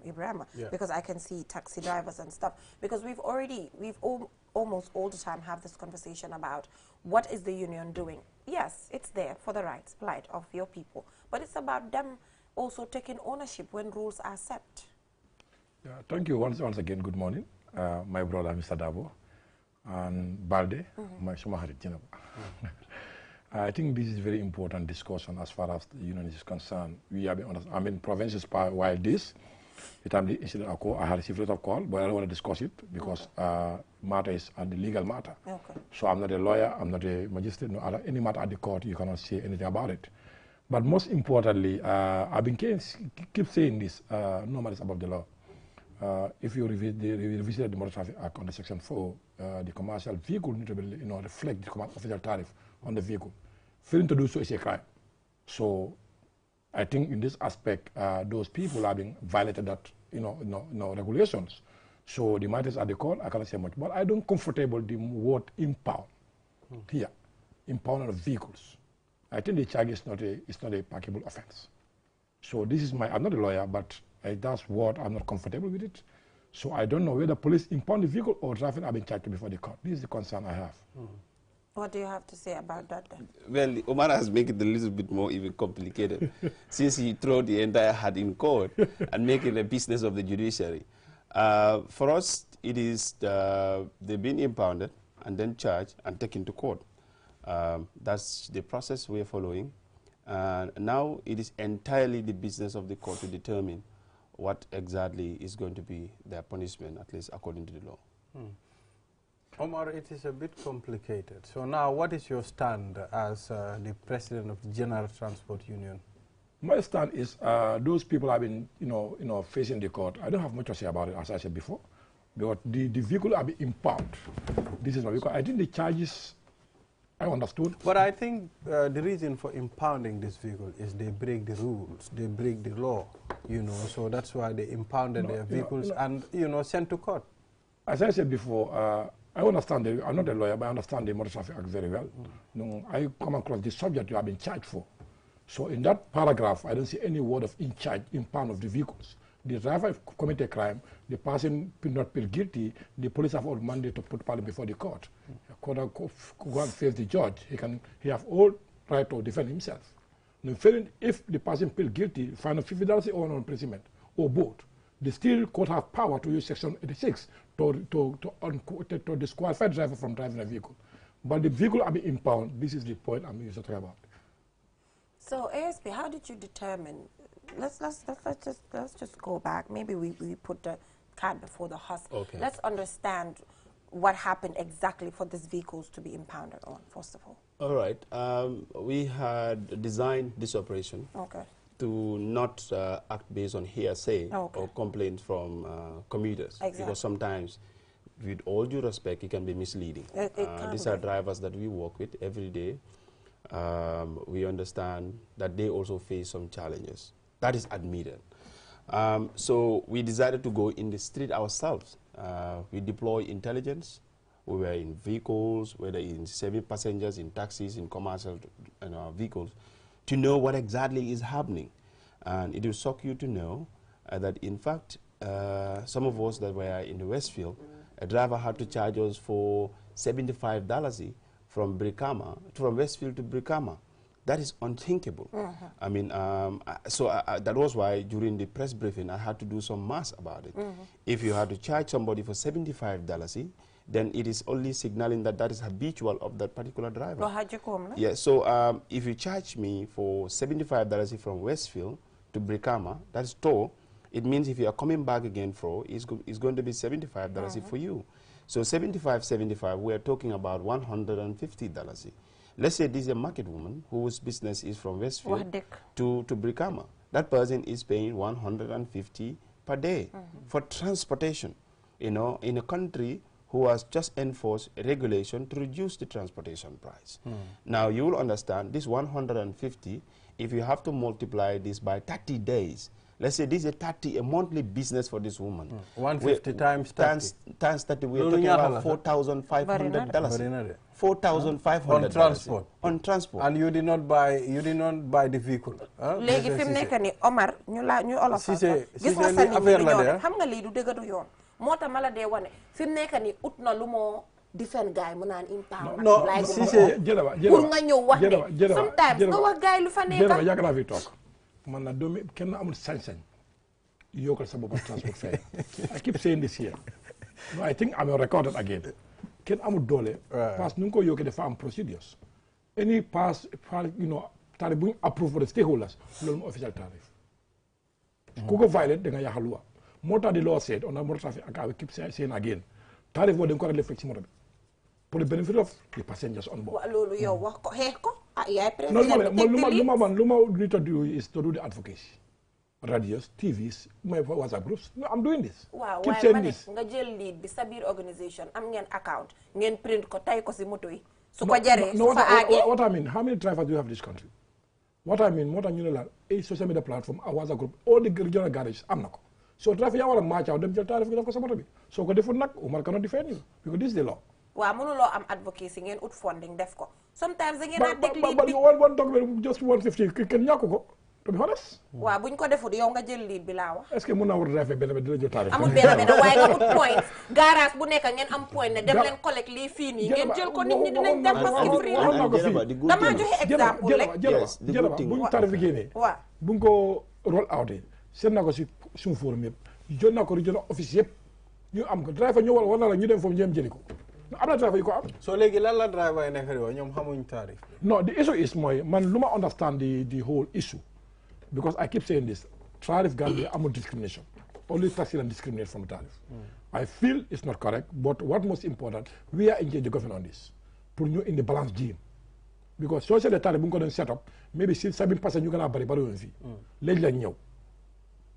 in Brikama, because I can see taxi drivers and stuff, because we've almost all the time have this conversation about what is the union doing. Yes, it's there for the rights, plight of your people, but it's about them also taking ownership when rules are set. Yeah, thank you once again. Good morning, my brother Mr. Dabo and Balde, my Shumahari Jinaba. I think this is a very important discussion as far as the union is concerned. We have been honest. I mean, provinces while this, the time the incident occurred, I had received a lot of call, but I don't want to discuss it because matter is the legal matter. Okay. So I'm not a lawyer, I'm not a magistrate, no other, any matter at the court, you cannot say anything about it. But most importantly, I've been keep saying this, no man is above the law. if you revisit the Motor Traffic Act on the Section 4, the commercial vehicle need to be, reflect the official tariff on the vehicle. Failing to do so is a crime. So I think in this aspect, those people are being violated that, regulations. So the matters at the court, I cannot say much, but I don't comfortable the word impound here, impound of vehicles. I think the charge is not a packable offense. So this is I'm not a lawyer, but that's what I'm not comfortable with it. So I don't know whether police impound the vehicle or traffic have been charged before the court. This is the concern I have. What do you have to say about that then? Well, Omar has made it a little bit more even complicated since he threw the entire hat in court and make it a business of the judiciary. For us, it is they've been impounded and then charged and taken to court. That's the process we're following. Now it is entirely the business of the court to determine what exactly is going to be their punishment, at least according to the law. Omar, it is a bit complicated. So now what is your stand as the president of the General Transport Union? My stand is those people have been, facing the court. I don't have much to say about it, as I said before, because the vehicle have been impounded. This is my vehicle. I think the charges, I understood. But I think the reason for impounding this vehicle is they break the rules, they break the law, so that's why they impounded their vehicles and, sent to court. As I said before, I understand, I'm not a lawyer, but I understand the Motor Traffic Act very well. I come across the subject you have been charged for. So in that paragraph, I don't see any word of impound of the vehicles. The driver committed a crime, the person not plead guilty, the police have all mandate to put the person before the court. Go and face the judge. He have all right to defend himself. Now, if the person plead guilty, fine of $50 or no imprisonment, or both, the still court have power to use Section 86 to disqualify the driver from driving a vehicle. But the vehicle will be impounded. This is the point I'm used to talk about. So ASP, how did you determine? Let's just go back. Maybe we put the cart before the horse. Okay. Let's understand what happened exactly for these vehicles to be impounded on, first of all. All right. We had designed this operation to not act based on hearsay or complaints from commuters. Exactly. Because sometimes, with all due respect, it can be misleading. These are drivers that we work with every day. We understand that they also face some challenges. That is admitted. So we decided to go in the street ourselves. We deploy intelligence. We were in vehicles, whether in saving passengers, in taxis, in commercial vehicles, to know what exactly is happening. And it will shock you to know that, in fact, some of us that were in the Westfield, a driver had to charge us for $75 from Brikama, from Westfield to Brikama. That is unthinkable. I mean, that was why during the press briefing I had to do some math about it. If you had to charge somebody for $75, then it is only signaling that that is habitual of that particular driver. Yeah, so if you charge me for $75 from Westfield to Brikama, that's toll, it means if you are coming back again for, it's going to be $75 for you. So $75, we are talking about $150. Let's say this is a market woman whose business is from Westfield to Brikama. That person is paying $150 per day for transportation, in a country who has just enforced a regulation to reduce the transportation price. Now, you will understand this 150, if you have to multiply this by 30 days, let's say this is a monthly business for this woman. 150 times 30. Times 30, we're talking about $4,500. $4,500 on transport. On transport. And you did not buy the vehicle. Léegi fi mu nekk ni Omar ñu olofal gis nga sa nit ñi xam nga lii du dëgg du yoon moo tax ma la dee wane fi mu nekk ni ut na lu moo defend gaay mu naan impound non pour nga ñëw wax ne sometimes nga wax gaay lu fa nekk yàgg naa fi toog man na doomi kenn amul sañ-sañ yokkal sa bopp transport fare. I keep saying this here. No, I think I'm recorded again. Kenn amul doole parce que nu nga ko yokkee dafa am procedures. Any pass tarif bu ñu approve for the stakeholders loolu mu official tarif. Ku ko violate da nga yàq loi. Moo tax di law said on a motor traffic I will keep saying again. Tarif boobu da nga ko reflect ci moto bi. For the benefit of the passengers on board. Loolu yow wax ko xeex ko yaay président lu ma need to do is to do the advocacy. radios, TVs, my WhatsApp groups. No, I'm doing this. Wow, keep saying this. Nga jël lead bi sa biir organisation am ngeen account ngeen print ko tay ko si moto yi. Su ko jaree su fa aagee. What I mean, how many drivers do you have in this country? What I mean, more than you know, a social media platform, a WhatsApp group, all the regional garages, I'm not. So driver you want to march out, them tell tariff ko sa moto bi. So ko deful nak, Omar cannot defend you because this is the law. Waaw mënuloo am advocacy ngeen ut funding def ko. Sometimes ngeen a teg lead but bi. one document just 150 kenn ñàkk ko. To be honest. Waaw buñ ko defut yow nga jël lead bi laa wax. Est-ce que mën naa war driver benn dina jël tariff. Amul benn waaye nga ut points. Garage bu nekk ngeen am point ne dem leen collect lii fii nii ngeen jël ko nit ñi dinañ dem parce que free la. Damaa joxe exemple rek. jërëjëf buñ tariff bi génnee. waaw buñ ko roll out seet naa ko si suñu forum yëpp jot naa ko regional office yëpp ñu am ko driver ñu war na la ñu dem foofu ñu dem jëli ko am na driver yu ko am. so léegi lan la driver yi nekk ñoom xamuñ tarif. No, the issue is mooy man lu ma understand the whole issue because I keep saying this tariff Gambia amul discrimination only taxi and discriminate from tariff. I feel it's not correct but what most important we are engaged the government on this pour ñu indi balance game because soo seetlee tariff bu nga ko doon set up maybe 7% ñu gën a bari woon fii léegi lañ ñëw.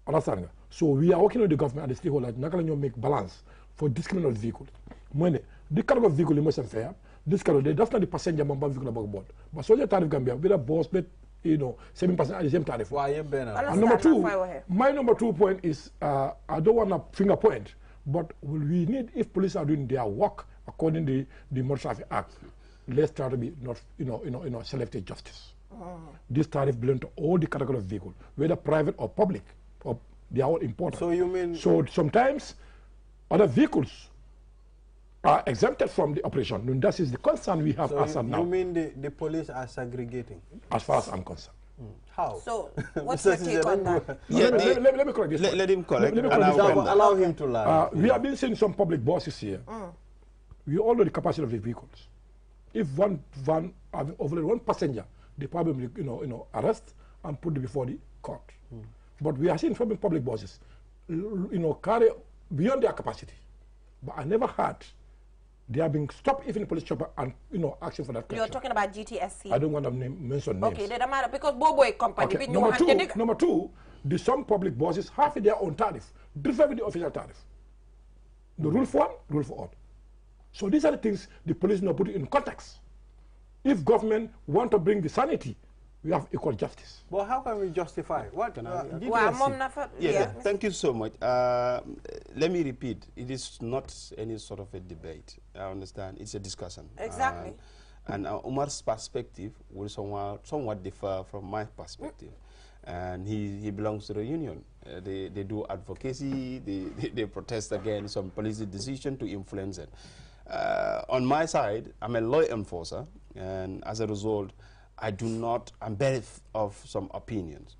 Understand nga so we are working with the government and the stakeholders naka la ñoo make balance for discriminated vehicles mooy ne di cargo vehicle yi mooy seen fare this cargo day def na di passenger moom ba vehicle la bëgg board but soo jëlee tarif Gambia bi la boss bet 7% at the same tariff. And number two, my number 2 point is I don't want to finger point but we need if police are doing their work according to the Motor Traffic Act let's try to be not selective justice. This tariff belongs to all the category of vehicle whether private or public. They are all important. So you mean... So sometimes other vehicles are exempted from the operation. And that is the concern we have as of now. You mean the police are segregating? As far as I'm concerned. How? So what's your take on that? Yeah, let me correct this. Let him correct. Allow him to lie. We have been seeing some public buses here. We all know the capacity of the vehicles. If one van having overloaded one passenger, they probably arrest and put it before the court. But we are seeing from public buses, carry beyond their capacity. But I never heard they are being stopped even in police chopper and asking for that question. You're talking about GTSC. I don't want to mention names. Okay, they don't matter because Boyo company. Okay. Number two, some public buses have their own tariff, different with the official tariff. The rule for one, rule for all. So these are the things the police now put in context. If government want to bring the sanity, we have equal justice. Well, how can we justify? What? Thank you so much. Let me repeat. It is not any sort of a debate. I understand. It's a discussion. Exactly. And Omar's perspective will somewhat differ from my perspective. And he belongs to the union. They do advocacy. They protest against some policy decision to influence it. On my side, I'm a law enforcer. And as a result, I'm very of some opinions.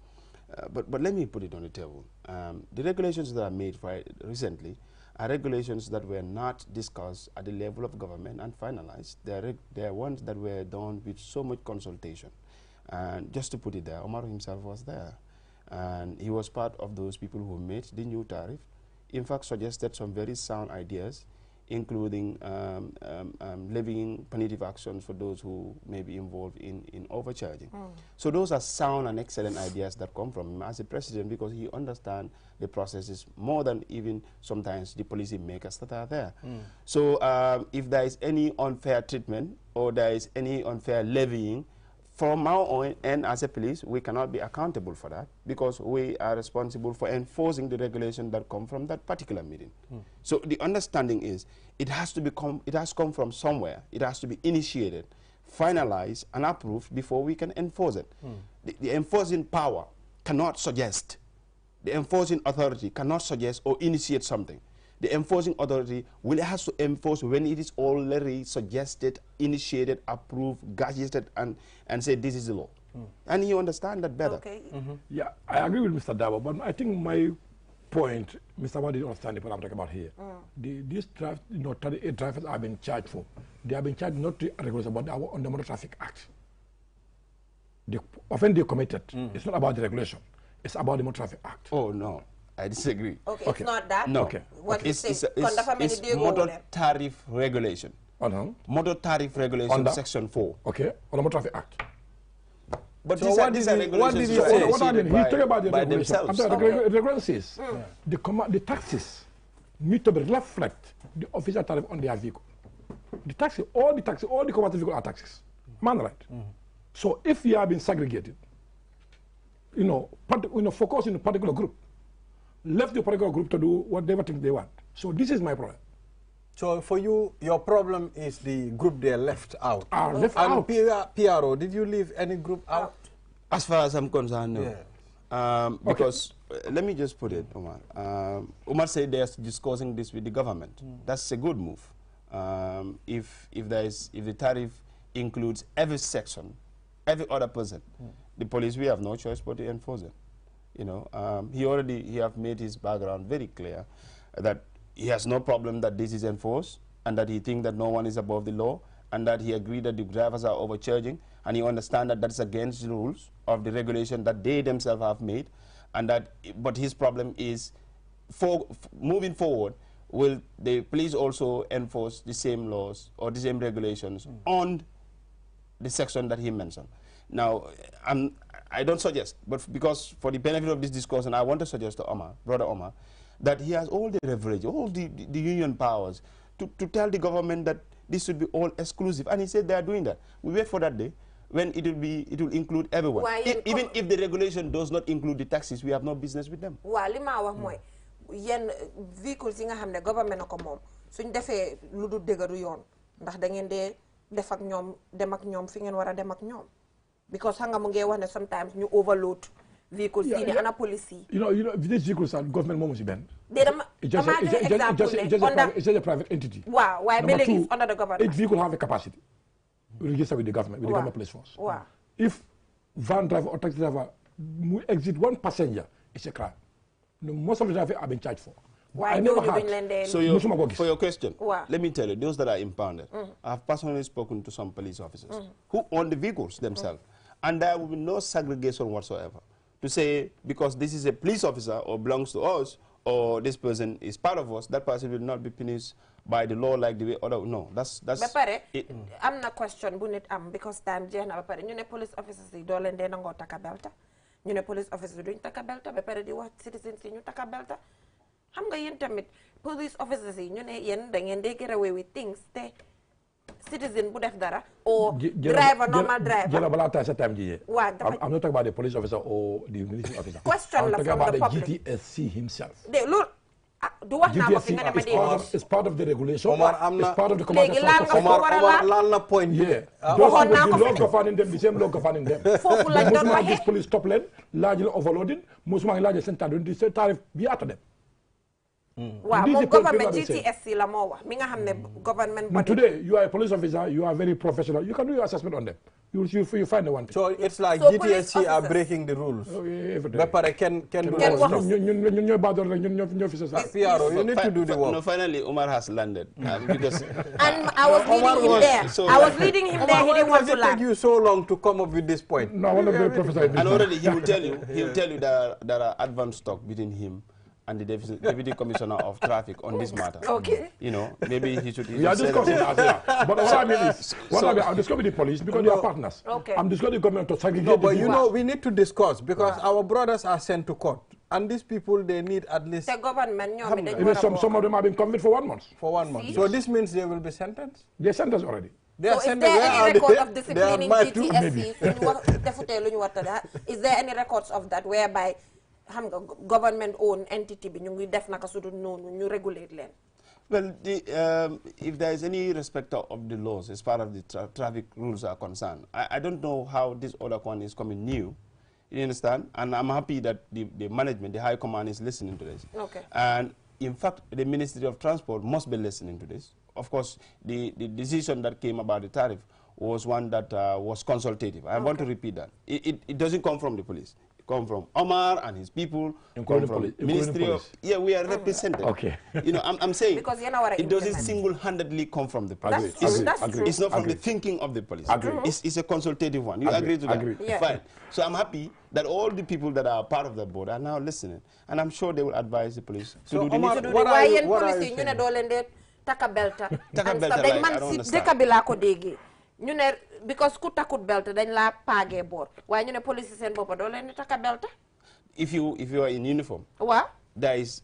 But let me put it on the table. The regulations that are made recently are regulations that were not discussed at the level of government and finalized. They are ones that were done with so much consultation. And just to put it there, Omar himself was there. And he was part of those people who made the new tariff. In fact, suggested some very sound ideas, including levying punitive actions for those who may be involved in overcharging. So those are sound and excellent ideas that come from him as a president because he understands the processes more than even sometimes the policy makers that are there. So if there is any unfair treatment or there is any unfair levying, from our own end as a police, we cannot be accountable for that because we are responsible for enforcing the regulation that come from that particular meeting. So the understanding is it has come from somewhere. It has to be initiated, finalized, and approved before we can enforce it. The enforcing power cannot suggest. The enforcing authority cannot suggest or initiate something. The enforcing authority has to enforce when it is already suggested, initiated, approved, gazetted, and say this is the law. And you understand that better. Okay. Yeah, I agree with Mr. Dabo, but I think my point, Mr. Wadi didn't understand what I'm talking about here. These 38 drivers have been charged for. They have been charged not to regulation, but on the Motor Traffic Act. The offense they committed, it's not about the regulation. It's about the Motor Traffic Act. Oh, no. I disagree. Okay, it's not that? No. Okay. What It's motor tariff regulation. Motor tariff regulation, section 4. Okay, on the Motor Traffic Act. But so what did he say? What I mean, he's talking about the regulation. themselves. The regulation says the taxes need to reflect the official tariff on their vehicle. All the commercial vehicles are taxes. Am I right? So if you have been segregated, focus in a particular group, left the particular group to do whatever thing they want. So this is my problem. So for you, your problem is the group they left out. Left out. PRO, did you leave any group out? As far as I'm concerned, no. Yeah. Because let me just put it, Omar. Omar said they're discussing this with the government. That's a good move. If the tariff includes every section, every other person, the police, we have no choice but to enforce it. He have made his background very clear that he has no problem that this is enforced, and that he thinks that no one is above the law, and that he agreed that the drivers are overcharging, and he understands that that's against the rules of the regulation that they themselves have made, and that, but his problem is, moving forward, will the police also enforce the same laws or the same regulations on the section that he mentioned? Now, I don't suggest, but because for the benefit of this discussion, I want to suggest to Omar, Brother Omar, that he has all the leverage, all the union powers to tell the government that this should be all exclusive. And he said they are doing that. We wait for that day when it will include everyone. Even if the regulation does not include the taxis, we have no business with them. Yen vehicles yi nga xamne government nako mom suñ defé luddul degaru yoon ndax da ngeen dé def ak ñom dem ak ñom fi ngeen wara dem ak ñom because hanga mu ngi wax ne sometimes ñu overload vehicles yi ana police you know these vehicles are government mom ci ben it's just a private entity. Wow, why is under the government? Each vehicle have a capacity registered with the government, with the government police force. If van driver or taxi driver exit one passenger, it's a crime. Most of the drivers have been charged for. Why so for your question, let me tell you, those that are impounded, I have personally spoken to some police officers who own the vehicles themselves, and there will be no segregation whatsoever. To say, because this is a police officer or belongs to us, or this person is part of us, that person will not be punished by the law like the way other. No, that's I'm not question bu nit am because time jeex na ba pare ñu ne police officers yi do leen dee nangoo taka belta ñu ne police officers duñ taka belta ba pare di wax citizens yi ñu taka belta xam nga yéen tamit police officers yi ñu ne yéen da ngeen dee get away with things te citizen bu def dara or driver normal driver I'm not talking about the police officer or the military officer. Question I'm talking about the GTSC himself. It's part of the regulation. Omar, it's part of the commercial. Omar, point. Yeah. Those the law governing them, the same law governing them. Most of police top lane, largely overloaded. Most of large center, the same tariff be after them. Government GTSC la mo wax mi nga xamne government body. Today you are a police officer, you are very professional. You can do your assessment on them. You find the one thing. So it's like GTSC are breaking the rules. You need to do the work. No, finally Omar has landed because and I was leading him there. So I was leading him there. He didn't want to land. It take you so long to come up with this point? No, one of the professors. And already he will tell you that there are advanced talk between him and the Deputy Commissioner of Traffic on this matter. Okay. You know, maybe he should... We are discussing that, but what I mean is, I'm discussing the police because they are partners. Okay. I'm discussing the government to segregate. No, but you know, we need to discuss because our brothers are sent to court. And these people, they need at least... The government, some of them have been convicted for 1 month. For 1 month. So this means they will be sentenced? They are sentenced already. So is there any record of disciplining GTSC? Is there any records of that whereby government-owned entity bi ñu ngi def naka su dul noonu ñu regulate leen? Well, if there is any respect of the laws as far as the traffic rules are concerned, I don't know how this other one is coming new. You understand? And I'm happy that the management, the high command is listening to this. Okay. And in fact, the Ministry of Transport must be listening to this. Of course, the decision that came about the tariff was one that was consultative. I want to repeat that. It doesn't come from the police. Come from Omar and his people, come from Ministry of... Yeah, we are represented. Okay. You know, I'm saying because it doesn't single-handedly come from the police. It's not from the thinking of the police. It's a consultative one. You agree to that? Yeah. Fine. So I'm happy that all the people that are part of the board are now listening. And I'm sure they will advise the police to do the needful. What are you saying? Taka belta, like, I don't understand. ñu ne because ku takut belt dañ la paagee boor waaye ñu ne police seen boppa doo leen di taka belt. If you are in uniform. Waaw. There is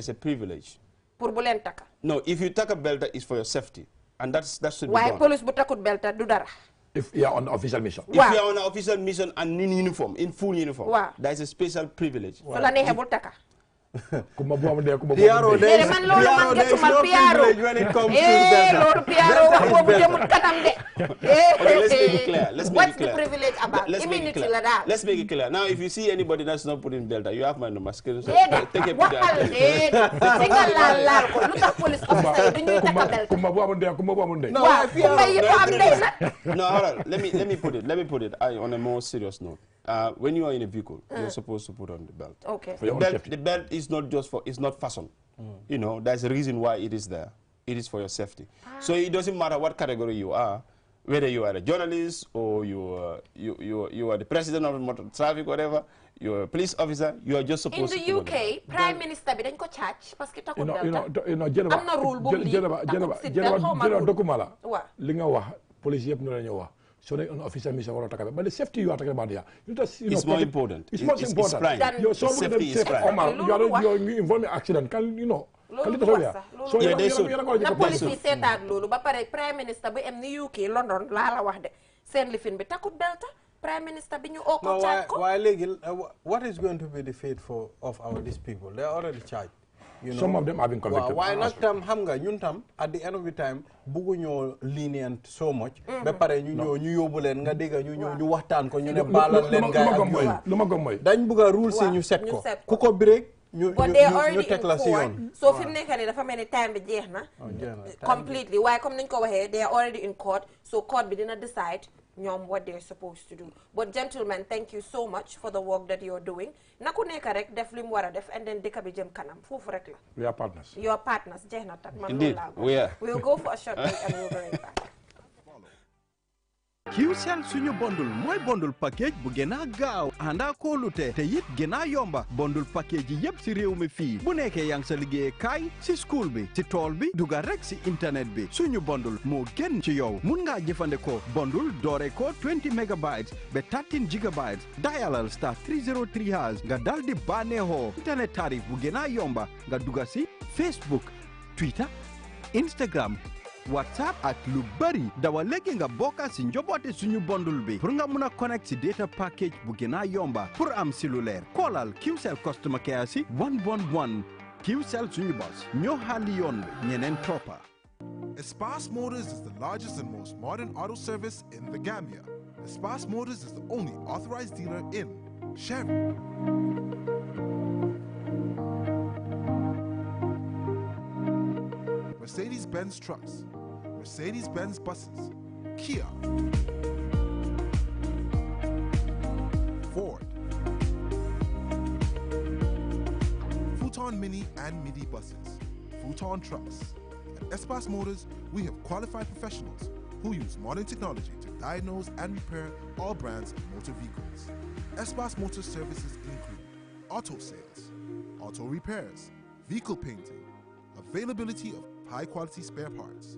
a privilege. Pour bu leen taka. No, if you taka belt is for your safety, and that should be done. Waaye police bu takut belt du dara. If you are on official mission. If you are on an official mission and in uniform, in full uniform, there is a special privilege. So la neexee bul taka. There is no privilege when it comes to let's make it clear. What's the privilege about? Immunity la daal. Let's make it clear. Now, if you see anybody that's not putting belt, you have my number. Take a picture. No, hold on. Let me put it on a more serious note. When you are in a vehicle, you're supposed to put on the belt. Okay. The belt is not just for, it's not fashion. You know, there's a reason why it is there. It is for your safety. So it doesn't matter what category you are, whether you are a journalist or you are the president of motor traffic, whatever, you're a police officer, you are just supposed to. In the UK, Prime Minister bi dañ ko charge parce que takul belt. Am na rule bu li document la. Li nga wax police yëpp no lañu wax. So they on official mission but the safety you are talking about here. It's more important. It's much important. Safety is prime. You're involved in accident. So na police yi seetaat loolu ba pare Prime Minister bu am ni UK London laa la wax de seen lifin bi takut belta Prime Minister bi ñu oo ko charge ko. Why legal? What is going to be the fate of these people? They are already charged. You know, some of them have been convicted. Why not xam nga ñun tam at the end of the time bëgguñoo lenient so much. Ba pare ñu yóbbu leen nga dégg ñu waxtaan ko ñu ne baalal leen gaay ak lu ma gëm mooy dañ bëgg a rules yi ñu set ko ku ko break ñu teg la si yoon. So fi mu nekk nii dafa mel ni time bi jeex na completely waaye comme niñ ko waxee they are already in court so court bi dina decide what they're supposed to do. But gentlemen, thank you so much for the work that you're doing. Naku neka rek def lim wara def and then deka bi jem kanam. Fofu rek la. We are partners. You are partners. Jehna tak man. Indeed, we are. We'll go for a short break and we'll be right back. QCell suñu bundle mooy bundle package bu gën a gaaw ànda kóolute te it gën a yomba bundle package yi yëpp si réew mi fii bu nekkee yaa ngi sa liggéey kaay si school bi si tool bi duga rek si internet bi suñu bundle moo gën ci yow mun ngaa jëfandikoo bundle doore ko 20 megabytes ba 13 gigabytes dialal star 303 hash nga dal di bànneexoo internet tarif bu gën a yomba nga duga si Facebook Twitter Instagram WhatsApp ak lu bari dawa léegi nga bokka si njoboote suñu bundle bi pour nga mun a connect si data package bu gën a yomba pour am cellulaire koolal QCell customer care si 111 QCell suñu boss ñoo xaali yoon bi ñeneen toppa. Espas Motors is the largest and most modern auto service in the Gambia. Espas Motors is the only authorized dealer in Chevy, Mercedes-Benz trucks, Mercedes-Benz buses, Kia, Ford, Futon Mini and Midi buses, Futon trucks. At Espas Motors, we have qualified professionals who use modern technology to diagnose and repair all brands of motor vehicles. Espas Motors services include auto sales, auto repairs, vehicle painting, availability of high-quality spare parts,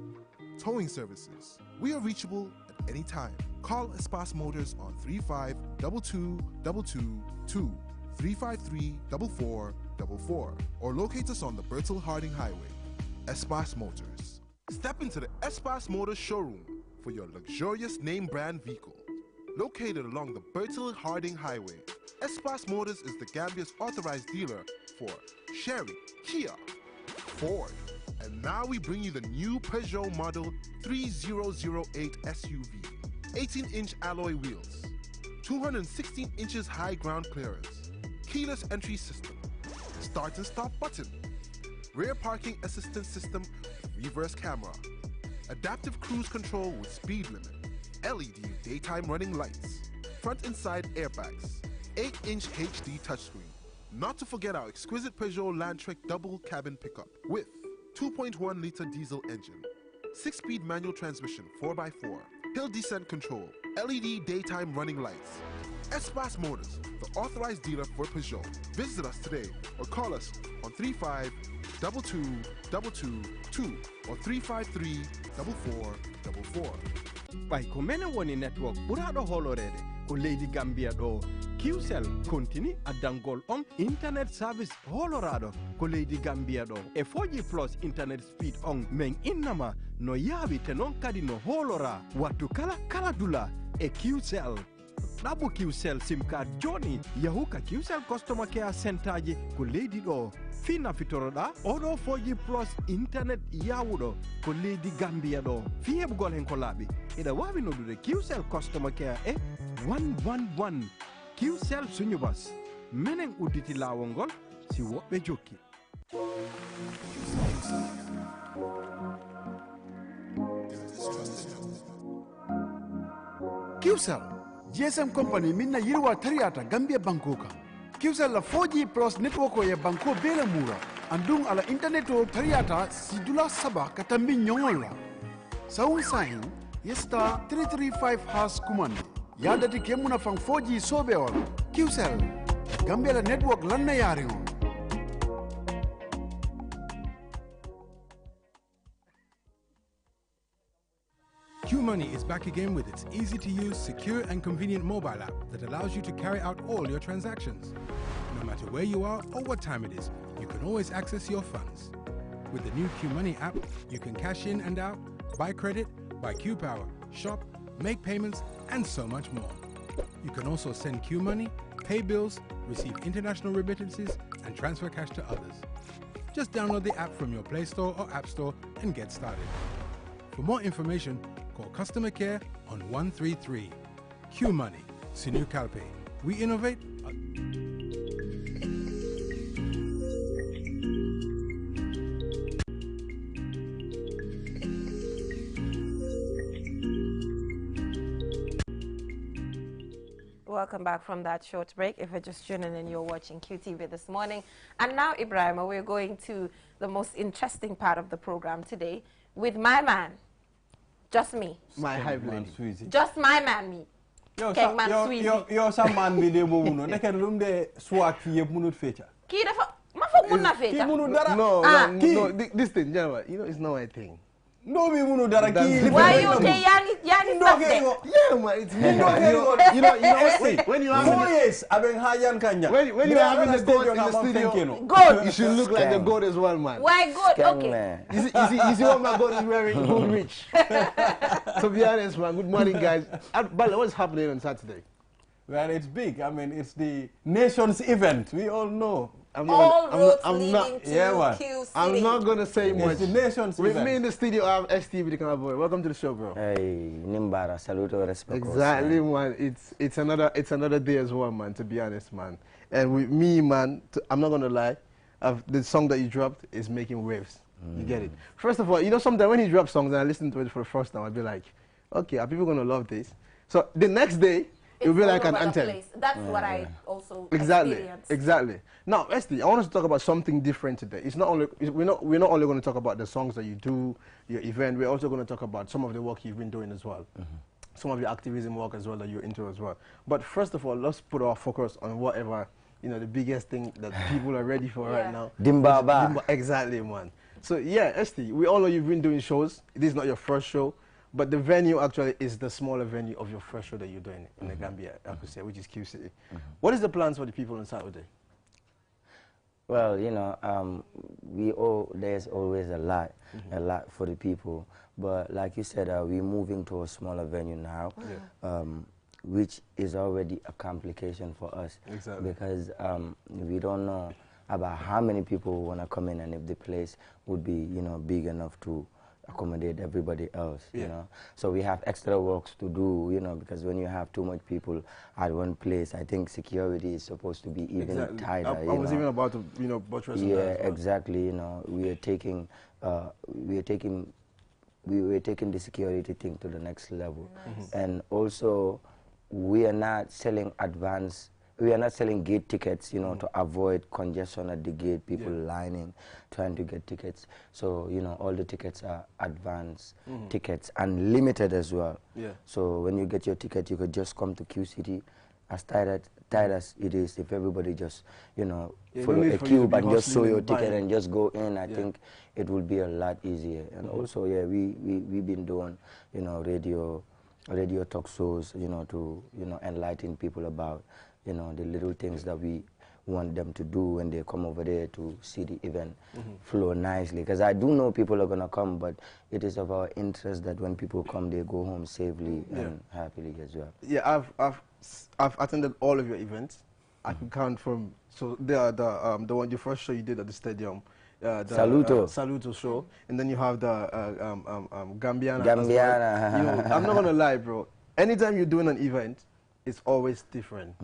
towing services. We are reachable at any time. Call Espas Motors on 352222 353-4444 or locate us on the Bertel-Harding Highway. Espas Motors. Step into the Espas Motors showroom for your luxurious name brand vehicle. Located along the Bertel-Harding Highway, Espas Motors is the Gambia's authorized dealer for Chery, Kia, Ford, and now we bring you the new Peugeot model 3008 SUV. 18-inch alloy wheels, 216 inches high ground clearance, keyless entry system, start and stop button, rear parking assistance system with reverse camera, adaptive cruise control with speed limit, LED daytime running lights, front and side airbags, 8-inch HD touchscreen. Not to forget our exquisite Peugeot Landtrek double cabin pickup with 2.1-liter diesel engine, 6-speed manual transmission 4x4, hill descent control, LED daytime running lights. Espas Motors, the authorized dealer for Peugeot. Visit us today or call us on 35-2222 or 353-4444. ɓay ko menen woni network ɓuraɗo holorede ko leydi Gambia ɗo. QCell continue addangol on internet service holoraɗo ko leydi Gambia ɗo e 4G plus internet speed on men innama no yaawi te noon kadi no holora wattu kala dula e QCell. ɗaɓɓu QCell sim card joni yahuka QCell customer care center ji ko leydi ɗo fi nafitoroɗa oɗo 4G plus internet yawuɗo ko leydi Gambia ɗo fi heɓugol hen ko laaɓi ina wawi noddude QCell customer care e 111 QCell suñubas menen udditi lawol ngol si woɓɓe jokki. QCell GSM company minna yirwa tariyata Gambia Bankoka. QCell la 4G plus network o ye banko bela mura. Andung ala internet o tariyata sidula saba katambi nyongol la. Sound sign yesta 335 has kumande. Yadati kemuna fang 4G sobe wala. QCell Gambia la network lanna yari on. QMoney is back again with its easy-to-use, secure and convenient mobile app that allows you to carry out all your transactions. No matter where you are or what time it is, you can always access your funds. With the new QMoney app, you can cash in and out, buy credit, buy QPower, shop, make payments, and so much more. You can also send QMoney, pay bills, receive international remittances, and transfer cash to others. Just download the app from your Play Store or App Store and get started. For more information, call customer care on 133. QMoney, Sinu Kalpe. We innovate. Welcome back from that short break. If you're just tuning in, you're watching QTV this morning. And now, Ibrahim, we're going to the most interesting part of the program today with my man. Just me. My hype lady. Just my man, me. Yo, some man me de bono. Neken lumde swag fi yeb munut fecha. Ki dafa ma fok mun na fecha. No, this thing, Java, you know, it's not my thing. No, we munu dara ki. Why you say yani stuff there? Yeah, man, it's me. You know, when you have 4 years, I've been Hayan Kanya. When you are having the goat in the studio, goat, you should look like the goat as well, man. Why goat? Okay. You see what my goat is wearing? Gold rich. To be honest, man. Good morning, guys. But what's happening on Saturday? Well, it's big. I mean, it's the nation's event. We all know. I'm not going to say much. It's the nation's With event. me in the studio, I have ST Brikama Boy. Welcome to the show, bro. Hey, Nimbara, saluto, respect. Exactly, man. It's another day as well, man, to be honest, man. And with me, man, I'm not going to lie, the song that you dropped is making waves. You get it? First of all, you know, sometimes when you drop songs and I listen to it for the first time, I'll be like, okay, are people going to love this? So the next day, it'll be like an anthem. That's what I also experienced. Exactly. Now, Esty, I want us to talk about something different today. It's not only we're not only going to talk about the songs that you do, your event. We're also going to talk about some of the work you've been doing as well, some of your activism work as well that you're into as well. But first of all, let's put our focus on whatever the biggest thing that people are ready for right now. Dimbaba. Exactly, man. So yeah, Esty, we all know you've been doing shows. This is not your first show. But the venue actually is the smaller venue of your first show that you're doing in the Gambia, I could say, which is Q City. What is the plans for the people on Saturday? Well, you know, there's always a lot for the people. But like you said, we're moving to a smaller venue now, which is already a complication for us. Exactly. Because we don't know about how many people want to come in and if the place would be, big enough to accommodate everybody else, you know. So we have extra works to do, because when you have too much people at one place, I think security is supposed to be even tighter. I was even about to, buttress on that as well. Exactly. We were taking the security thing to the next level, and also we are not selling gate tickets, to avoid congestion at the gate, people lining, trying to get tickets. So, all the tickets are advance tickets and limited as well. So when you get your ticket, you could just come to Q City, as tight as it is. If everybody just, follow a queue and just show your ticket and just go in, I think it will be a lot easier. And also, we've been doing, radio radio talk shows, you know, to, you know, enlighten people about, you know, the little things that we want them to do when they come over there to see the event flow nicely. Because I do know people are going to come, but it is of our interest that when people come, they go home safely and happily as well. Yeah, I've attended all of your events. I can count from, so the one, the first show you did at the stadium, the Saluto show, and then you have the Gambiana. Gambiana. You know, I'm not gonna lie, bro. Anytime you're doing an event, it's always different.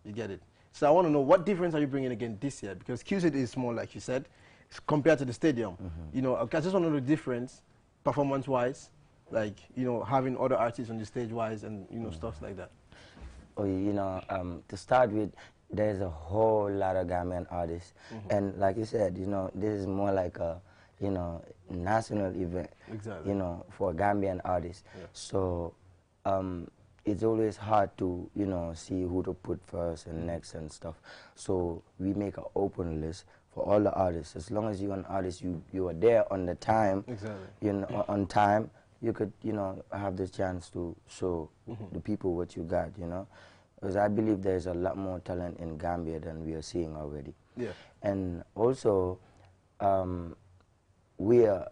You get it? So I want to know, what difference are you bringing again this year? Because QZ is more, like you said, compared to the stadium. You know, I just want to know the difference, performance-wise, like, you know, having other artists on the stage-wise and, you know, stuff like that. Oh, you know, to start with, there's a whole lot of Gambian artists. And like you said, you know, this is more like a, you know, national event, you know, for Gambian artists. So it's always hard to, you know, see who to put first and next and stuff. So we make an open list for all the artists. As long as you're an artist, you are there on the time, you know, on time, you could, you know, have the chance to show the people what you got, you know. Because I believe there's a lot more talent in Gambia than we are seeing already. And also, we are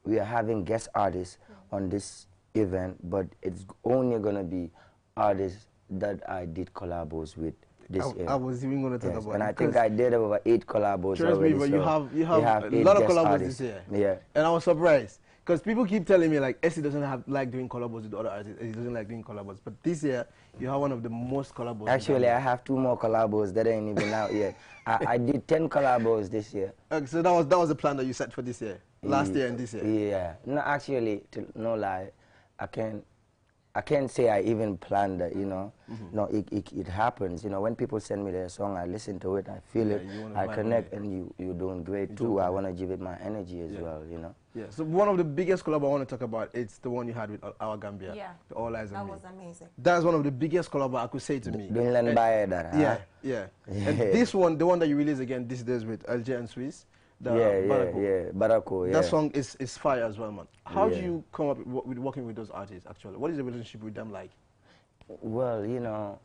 having guest artists on this event, but it's only going to be artists that I did collabos with this year. I was even going to talk about it. And I think I did over 8 collabos trust already. Me, but so you have a lot of collabos this year. Yeah. And I was surprised. Because people keep telling me, like, Essie doesn't like doing collabos with other artists. He doesn't like doing collabos. But this year, you have one of the most collabos. Actually, I have 2 more collabos that ain't even out yet. I did 10 collabos this year. Okay, so that was the plan that you set for this year? Last year and this year? Yeah. No, actually, no lie, I can't say I even planned that, you know. No, it happens. You know, when people send me their song, I listen to it, I feel it, I connect, and you're doing great too. I want to give it my energy as well, you know. Yeah, so one of the biggest collab I want to talk about, it's the one you had with Our Gambia. Yeah. The All Eyes on Me. That was amazing. That's one of the biggest collab I could say to me. Yeah. And this one, the one that you released again these days with LJ and Swiss. Barako, That song is fire as well, man. How do you come up with working with those artists, actually? What is the relationship with them like? Well, you know,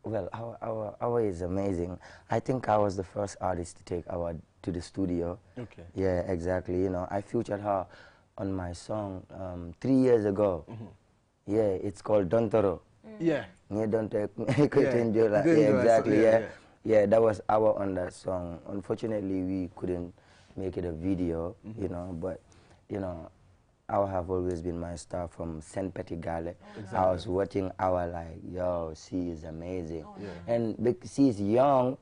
our is amazing. I think I was the first artist to take our to the studio. Okay. Yeah, exactly. You know, I featured her on my song 3 years ago. Yeah, it's called Dontoro. Yeah. Yeah, exactly. Yeah, that was our on that song. Unfortunately, we couldn't make it a video, you know, but, you know, I have always been my star from Saint Petit Gale. I was watching our, like, yo, she is amazing. And she's young,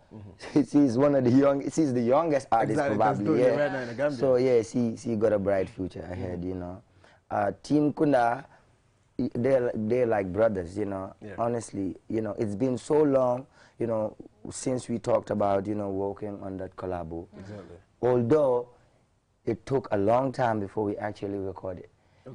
she's the youngest artist probably. Yeah. So, yeah, she got a bright future ahead, you know. Team Kunda, they're like brothers, you know. Honestly, you know, it's been so long, you know, since we talked about, you know, working on that collabo. Although it took a long time before we actually recorded.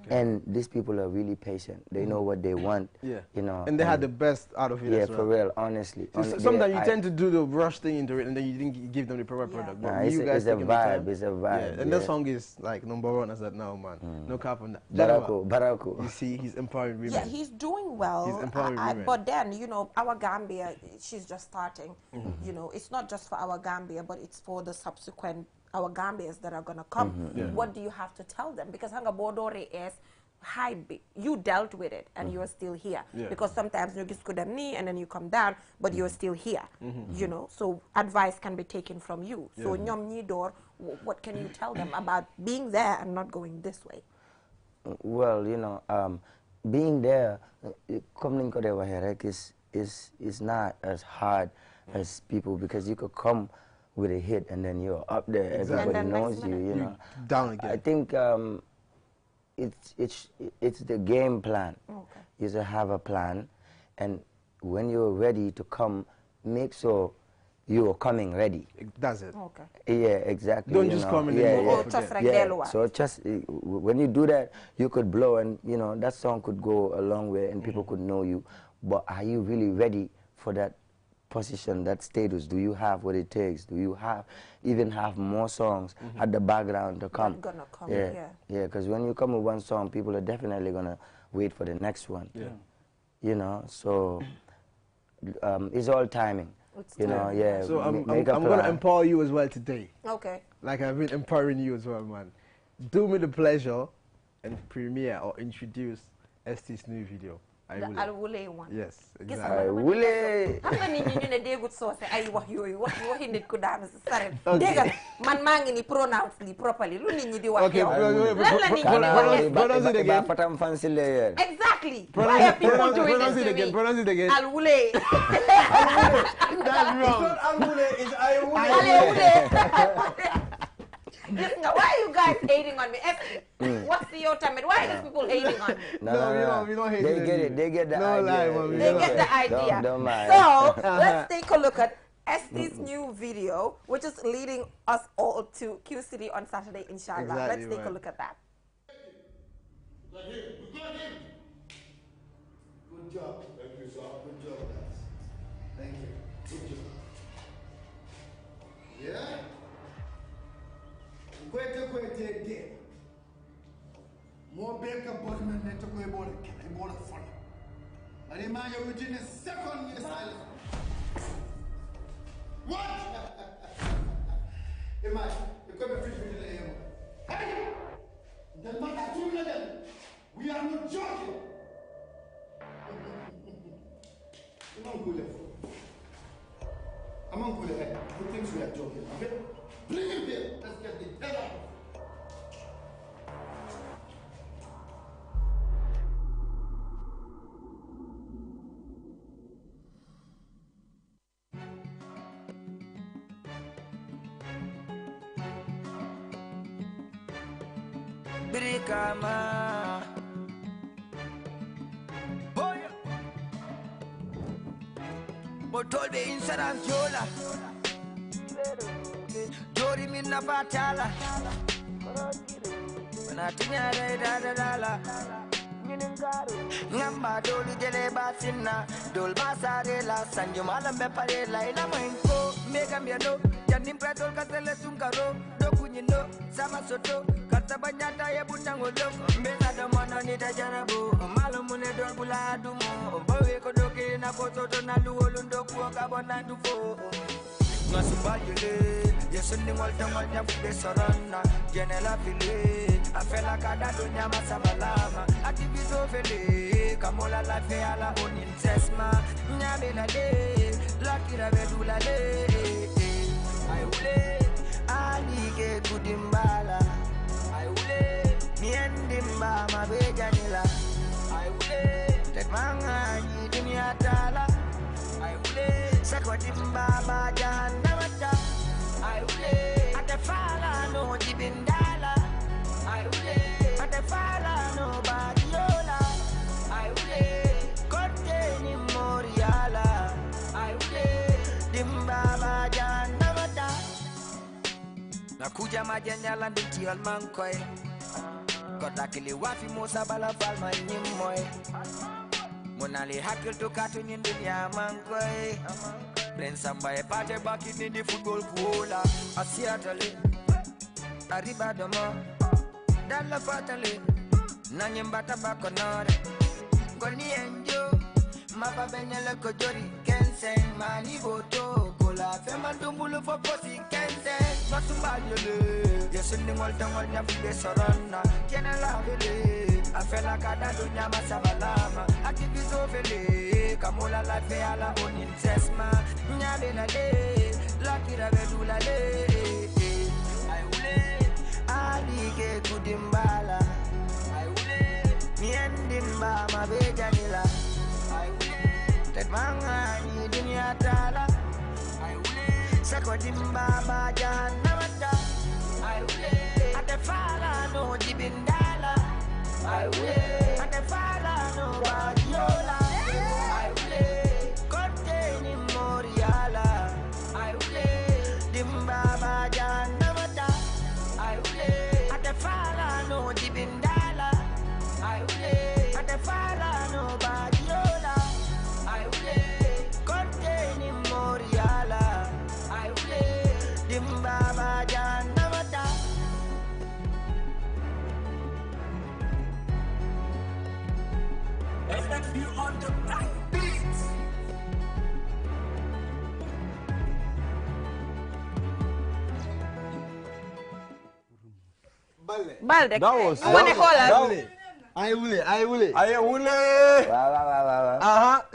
And these people are really patient. They know what they want, you know. And they had the best out of it as well. For real, honestly. Sometimes you tend to do the rush thing into it and then you didn't give them the proper product. But it's a vibe, it's a vibe. Yeah. And that song is like #1 as that now, man. No cap on that. Barako. You see, he's empowering women. Yeah, he's doing well. He's empowering women. But then, you know, Our Gambia, she's just starting. You know, it's not just for Our Gambia, but it's for the subsequent Our Gambians that are going to come. What do you have to tell them? Because Hanga Bodore is high, you dealt with it and you're still here. Because sometimes you just go down knee and then you come down, but you're still here. You know, so advice can be taken from you. So Nyom Nidor, what can you tell them about being there and not going this way? Well, you know, being there, coming is not as hard as people, because you could come with a hit and then you're up there, everybody knows you, you know. Down again. I think it's the game plan. You should have a plan, and when you're ready to come, make sure you're coming ready. That's it. Yeah, exactly. Don't just come and then go off. So just when you do that, you could blow, and you know that song could go a long way, and people could know you. But are you really ready for that position, that status? Do you have what it takes? Do you even have more songs at the background to come? Gonna come, yeah, because when you come with one song, people are definitely gonna wait for the next one. Yeah. You know, so it's all timing. You know, yeah. So I'm going to empower you as well today. Okay. Like I've been empowering you as well, man. Do me the pleasure and premiere or introduce ST's new video. The Alwule one. Yes, exactly. Alwule. How many you know good source? I wax yoyu wax waxi nit ku daan sa saret. Dega man maa ngi ni pronounce li properly. Lu nit ñi di wax yow. Pronounce it again. Patam fancy layer. Exactly. Why are people doing this to me? Pronounce it again. Alwule. That's wrong. Alwule is Alwule. Listen, why are you guys hating on me? What's your time? Why are these people hating on me? No, we don't hate They get it. They get the no idea. Lie, mommy. They get the idea. Don't mind. So let's take a look at ST's new video, which is leading us all to Q City on Saturday, inshallah. Exactly, let's take a look at that. Good job. Thank you, sir. Good job, guys. Thank you. Good job. Yeah? Kwete again. More baker bottom than to go about it. I bought it for you. And man, you're within a second in silence. What? Imagine, you come and fish with the air. Hey! The matter to them. We are not joking. I'm on cool. I'm on cool. Who thinks we are joking? Okay? Bring him here. Let's get the hell out. Brikama Boyo Botolbe insaram jola Jori minna batala Manatimya dala Ngamba doli jele basinna Dol basare la sanjo malambe pare la ina mwenko Mega miano Janim pratol kasele sungkaro Dokunyino sama soto Kata banyata ya bunangolo Mbeza domona nita jarabu Malumune dol buladumo Bowe kodoke na pototo na luolundo kuoka bona dufo Ngasumbajele Yesundi ngolta ngolta fude sorona Jenela file Afela kada dunya masabalama Ativizo fele Kamola la fe ala onin sesma Nyabela de Lakira vedula le Ayule Alige kudimbala Ayule Niendimba mabejanila Ayule Tekmanga dunia tala Ayule Sakwatimba bajahannamata Ayule Atefala no jibindala Ayule Atefala no badiola Ayule Konteni moriala Ayule Dimba bajahannamata Nakuja majanyala ndiki almankoy Kotakili wafi musa bala falma nyimoy Monali hakil to cartoon in dunya mankoy Pren samba e pate back in the football kuola Asiatale Arriba domo Dalla fatale Nanyembata bakonore Goni enjo Mapa benyele kojori Kensen mani voto Kola fema dumbulu for posi Kensen Masumba yele Yesundi ngolta ngolta fude sorona Kiena la vele Afela kada dunya masabalama Ativizo vele Kamola la fe ala onin sesma Nyabela le Lakira vedula le Ayule Alige kudimbala Ayule Niendimba mabejanila Ayule Tekmanga ni dunia tala Ayule Sakwadimba bajahannamata Ayule Atefala no jibindala Ayule Atefala no badiola Ayule Konteni moriala Ayule Dimba bajahannamata Ayule Atefala no jibindala Ayule Atefala no badiola Ayule Konteni moriala Ayule Dimba bajahannamata. Balde. That was I will.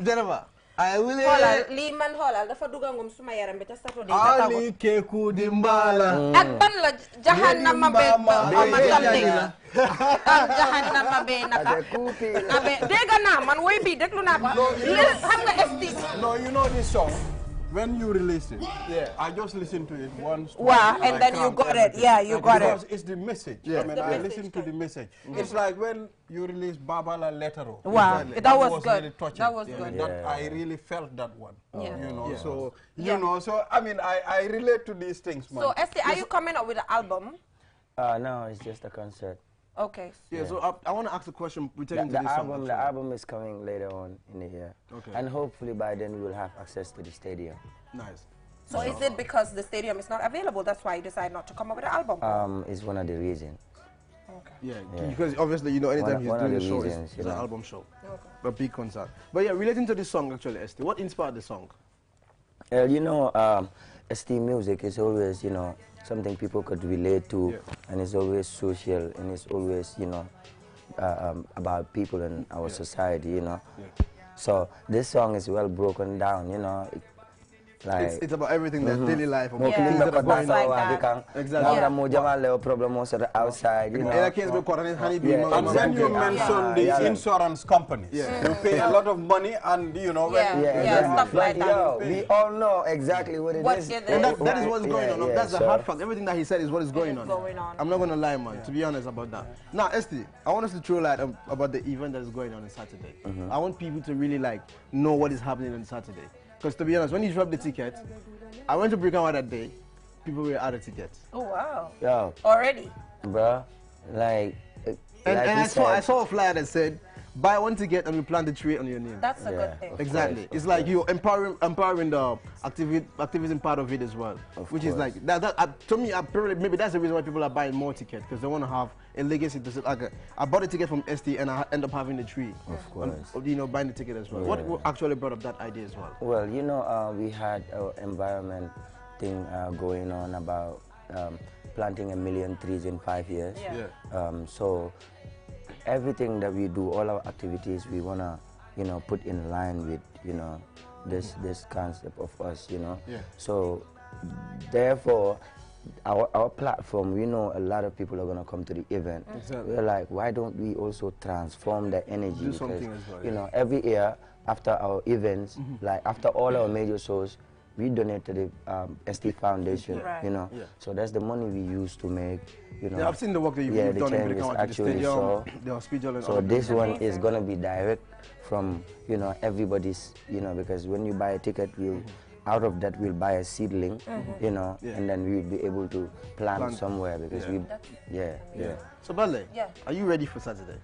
Jennifer. I will. Holal li man holal dafa duga ngum suma yaram bi ta Saturday Ali keku dimbala. ak ban la jahannama be jahannama be naka abe dega na man woy bi deglu na ko xam nga FT. No, you know this song. When you release it, I just listened to it once. Wow, and then you got it. Yeah, you got it. Because it's the message. I mean, I listened to the message. It's like when you release Babala Letero. Wow, that was good. Really touching. That was good. I really felt that one. Yeah. You know, so you know, so I mean, I relate to these things, man. So, Esti, are you coming up with an album? No, it's just a concert. Okay. Yeah, so I want to ask a question pertaining to the this album. song. The album is coming later on in the year. Okay. And hopefully by then we will have access to the stadium. Nice. So is it because the stadium is not available, that's why you decide not to come up with an album? It's one of the reasons. Okay. Yeah, because obviously, you know, anytime he's doing a show, reasons, it's an album show. Okay. A big concert. But yeah, relating to this song actually, Esti, what inspired the song? You know, Esti music is always, you know, something people could relate to, and it's always social, and it's always, you know, about people in our society, you know. So this song is well broken down, you know. Like it's about everything that's daily life. Exactly. Problem outside, you know. And when you mention the insurance companies, you pay a lot of money, and you know, stuff like that. We all know exactly what it is. And that is what's going on. That's the hard fact. Everything that he said is what is going on. I'm not going to lie, man, to be honest about that. Now, Esti, I want us to throw light about the event that is going on Saturday. I want people to really like know what is happening on Saturday. Because to be honest, when you drop the ticket, I went to Brikama that day, people were out of tickets. Oh, wow. Yeah. Already? Bruh, like I saw a flyer that said, buy one ticket and we plant the tree on your name. That's a good thing. Exactly. It's like you're empowering the activism part of it as well. Which is like, to me, maybe that's the reason why people are buying more tickets, because they want to have a legacy to say, like, I bought a ticket from ST and I end up having the tree. Of course. And, you know, buying the ticket as well. What actually brought up that idea as well? Well, you know, we had an environment thing going on about planting 1 million trees in 5 years. So everything that we do, all our activities, we want to, you know, put in line with, you know, this concept of us, you know. So therefore, our platform, we know a lot of people are going to come to the event. We're like, why don't we also transform the energy? Do something as well, you know, every year after our events, like after all our major shows, we donate to the ST Foundation, you know. So that's the money we use to make, you know. I've seen the work that you've done in Brikama, the stadium, the hospital, and so this one is going to be direct from, you know, everybody's, you know, because when you buy a ticket, out of that we'll buy a seedling, you know, and then we'll be able to plant somewhere, because So Bale, are you ready for Saturday?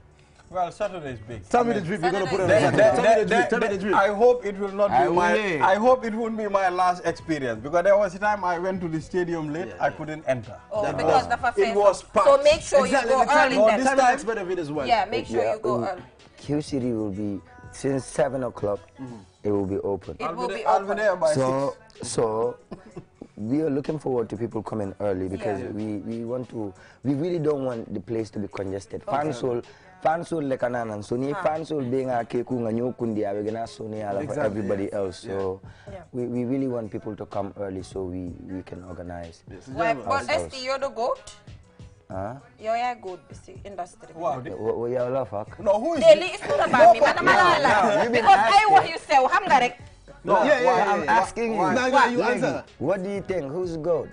Well, Saturday is big. Tell me the drip. You're gonna put it on Saturday. Tell me the drip. I hope it will not be I hope it won't be my last experience, because there was a time I went to the stadium late. I couldn't enter. Because it was packed. So make sure you go early. This time it's better as well. Yeah, make sure you go early. Q City will be since 7 o'clock. It will be open. It will be open. There by 6. So we are looking forward to people coming early, because we really don't want the place to be congested. Fansol lekanan so ni fansol being a keku nganyo kundi awegena so ni ala for everybody else. So we really want people to come early so we can organize. But ST, you're the GOAT? You're a GOAT industry. Wow. What you love, fuck? No, who is Daily, it's not about me. Because I want you to say, I'm going No, I'm asking you. No, you answer. What do you think? Who's GOAT?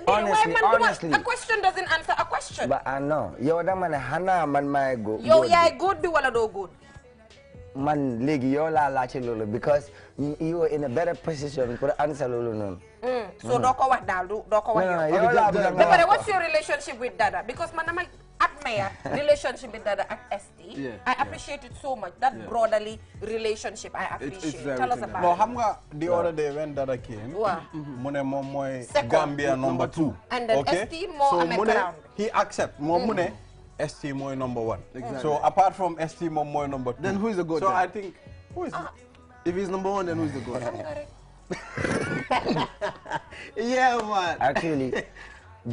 Honestly. A question doesn't answer a question. But I know. Yo, that man, Hana, man, my go. Yo, yeah, good, do wala do good. Man, legi, yo, la lolo, because you are in a better position for the answer, lolo. So, doko what now? Doko what? What's your relationship with Dada? Because man, I admire relationship with Dada at ST. I appreciate it so much. That brotherly relationship, I appreciate. Tell us about it. Hamga, the other day when Dada came, Mune Momoy Gambia number 2. And then ST more so he accept Mune ST Moy number 1. Exactly. So apart from ST Moy number 2. Then who is the GOAT? So I think, who is it? If he's number 1, then who's the GOAT? Yeah, man. Actually,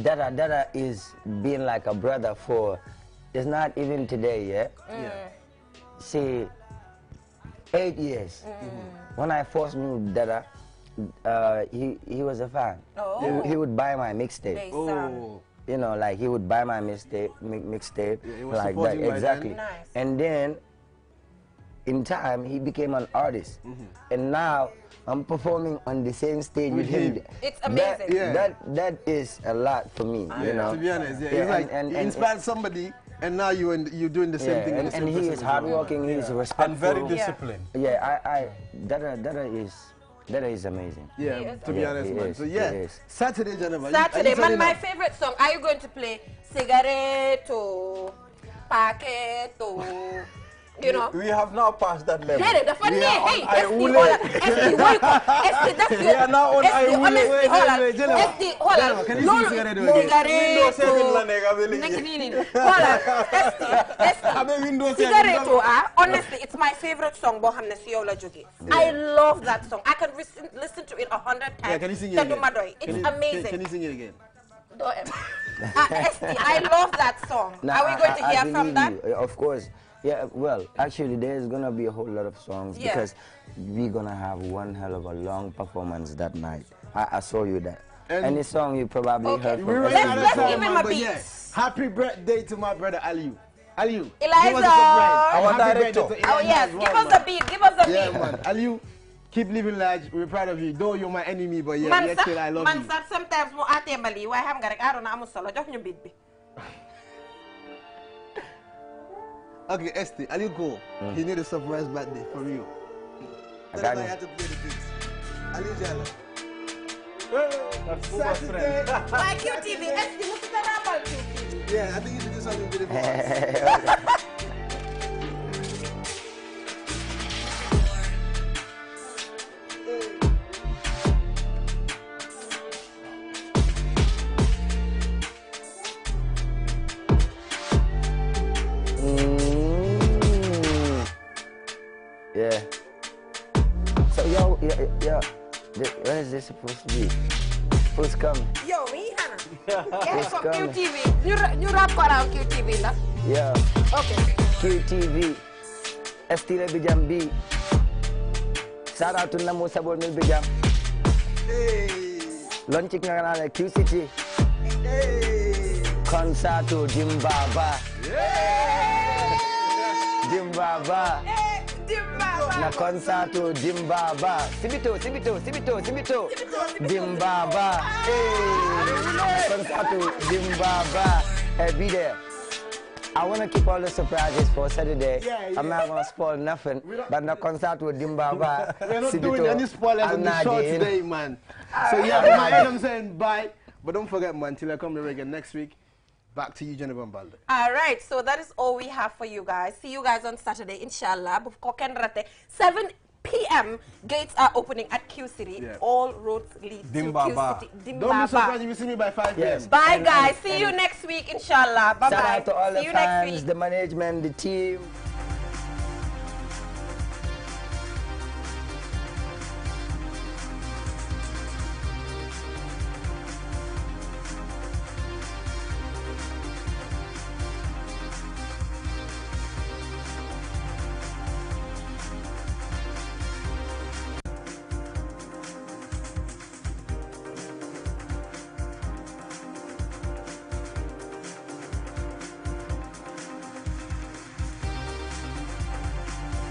Dada is being like a brother for, it's not even today, yeah? See, 8 years. When I first knew Dada, he was a fan. He would buy my mixtape. You know, like he would buy my mixtape, like that, exactly. Nice. And then, in time, he became an artist. And now, I'm performing on the same stage with him. It's amazing. That is a lot for me, you know. To be honest, it's like you inspired somebody, and now you're doing the same thing. And he is hardworking, he is respectful. And very disciplined. Dada is amazing. Yeah, to be honest, man. So Saturday, gentlemen. Saturday, man, my favorite song. Are you going to play Cigaretto, Paqueto? You know, we have now passed that level. We are now on honestly, it's my favorite song. I love that song. I can listen to it 100 times. Can you sing it again? It's amazing. Can you sing it again? I love that song. Are we going to hear from that? Of course. Yeah, well, actually, there's going to be a whole lot of songs because we're going to have one hell of a long performance that night. I saw you that. Any song you probably heard from us. Let's give him a beat. Happy birthday to my brother Aliu. Aliu, Eliza, our director. Oh yes, give us a beat, give us a beat. Yeah, man. Aliu, keep living large. We're proud of you. Though you're my enemy, but yet still I love you. Man, sometimes mo ate mali. Why ham garek? I don't know. I'm solo. Just you beat. Okay, Esti, Aliu go. He need a surprise birthday for you. I got have to play the beats. Aliu Jala. That's Uma's friend. Why QTV? Esti, look at the number QTV. Yeah, I think you should do something with it. Yeah. So yo, where is this supposed to be? Who's coming? Yo, me, Hannah. Yeah, from QTV. You rap around QTV, lah? Yeah. Okay. QTV. Estile Bijam B. Shout out to Namu Sabol Mil Bijam. Hey. Launching na QCT. Hey. Concerto Jimbaba. Yeah. Jimbaba. Na concerto Jimbaba. Sibito. Jimbaba. Hey. Concerto Jimbaba. Hey, be there. I want to keep all the surprises for Saturday. I'm not going to spoil nothing. But the concert with Jimbaba. We're not doing any spoilers on the show today, man. So yeah, I'm saying bye. But don't forget, man, till I come here again next week. Back to you, Jennifer Balde. All right, so that is all we have for you guys. See you guys on Saturday, inshallah. 7 p.m. Gates are opening at Q City. Yeah. All roads lead to Q City. Don't be surprised if you see me by 5 p.m. Yes. Bye, guys. See you next week, inshallah. Bye-bye. Shout out to all the see you fans, next week. the management, the team.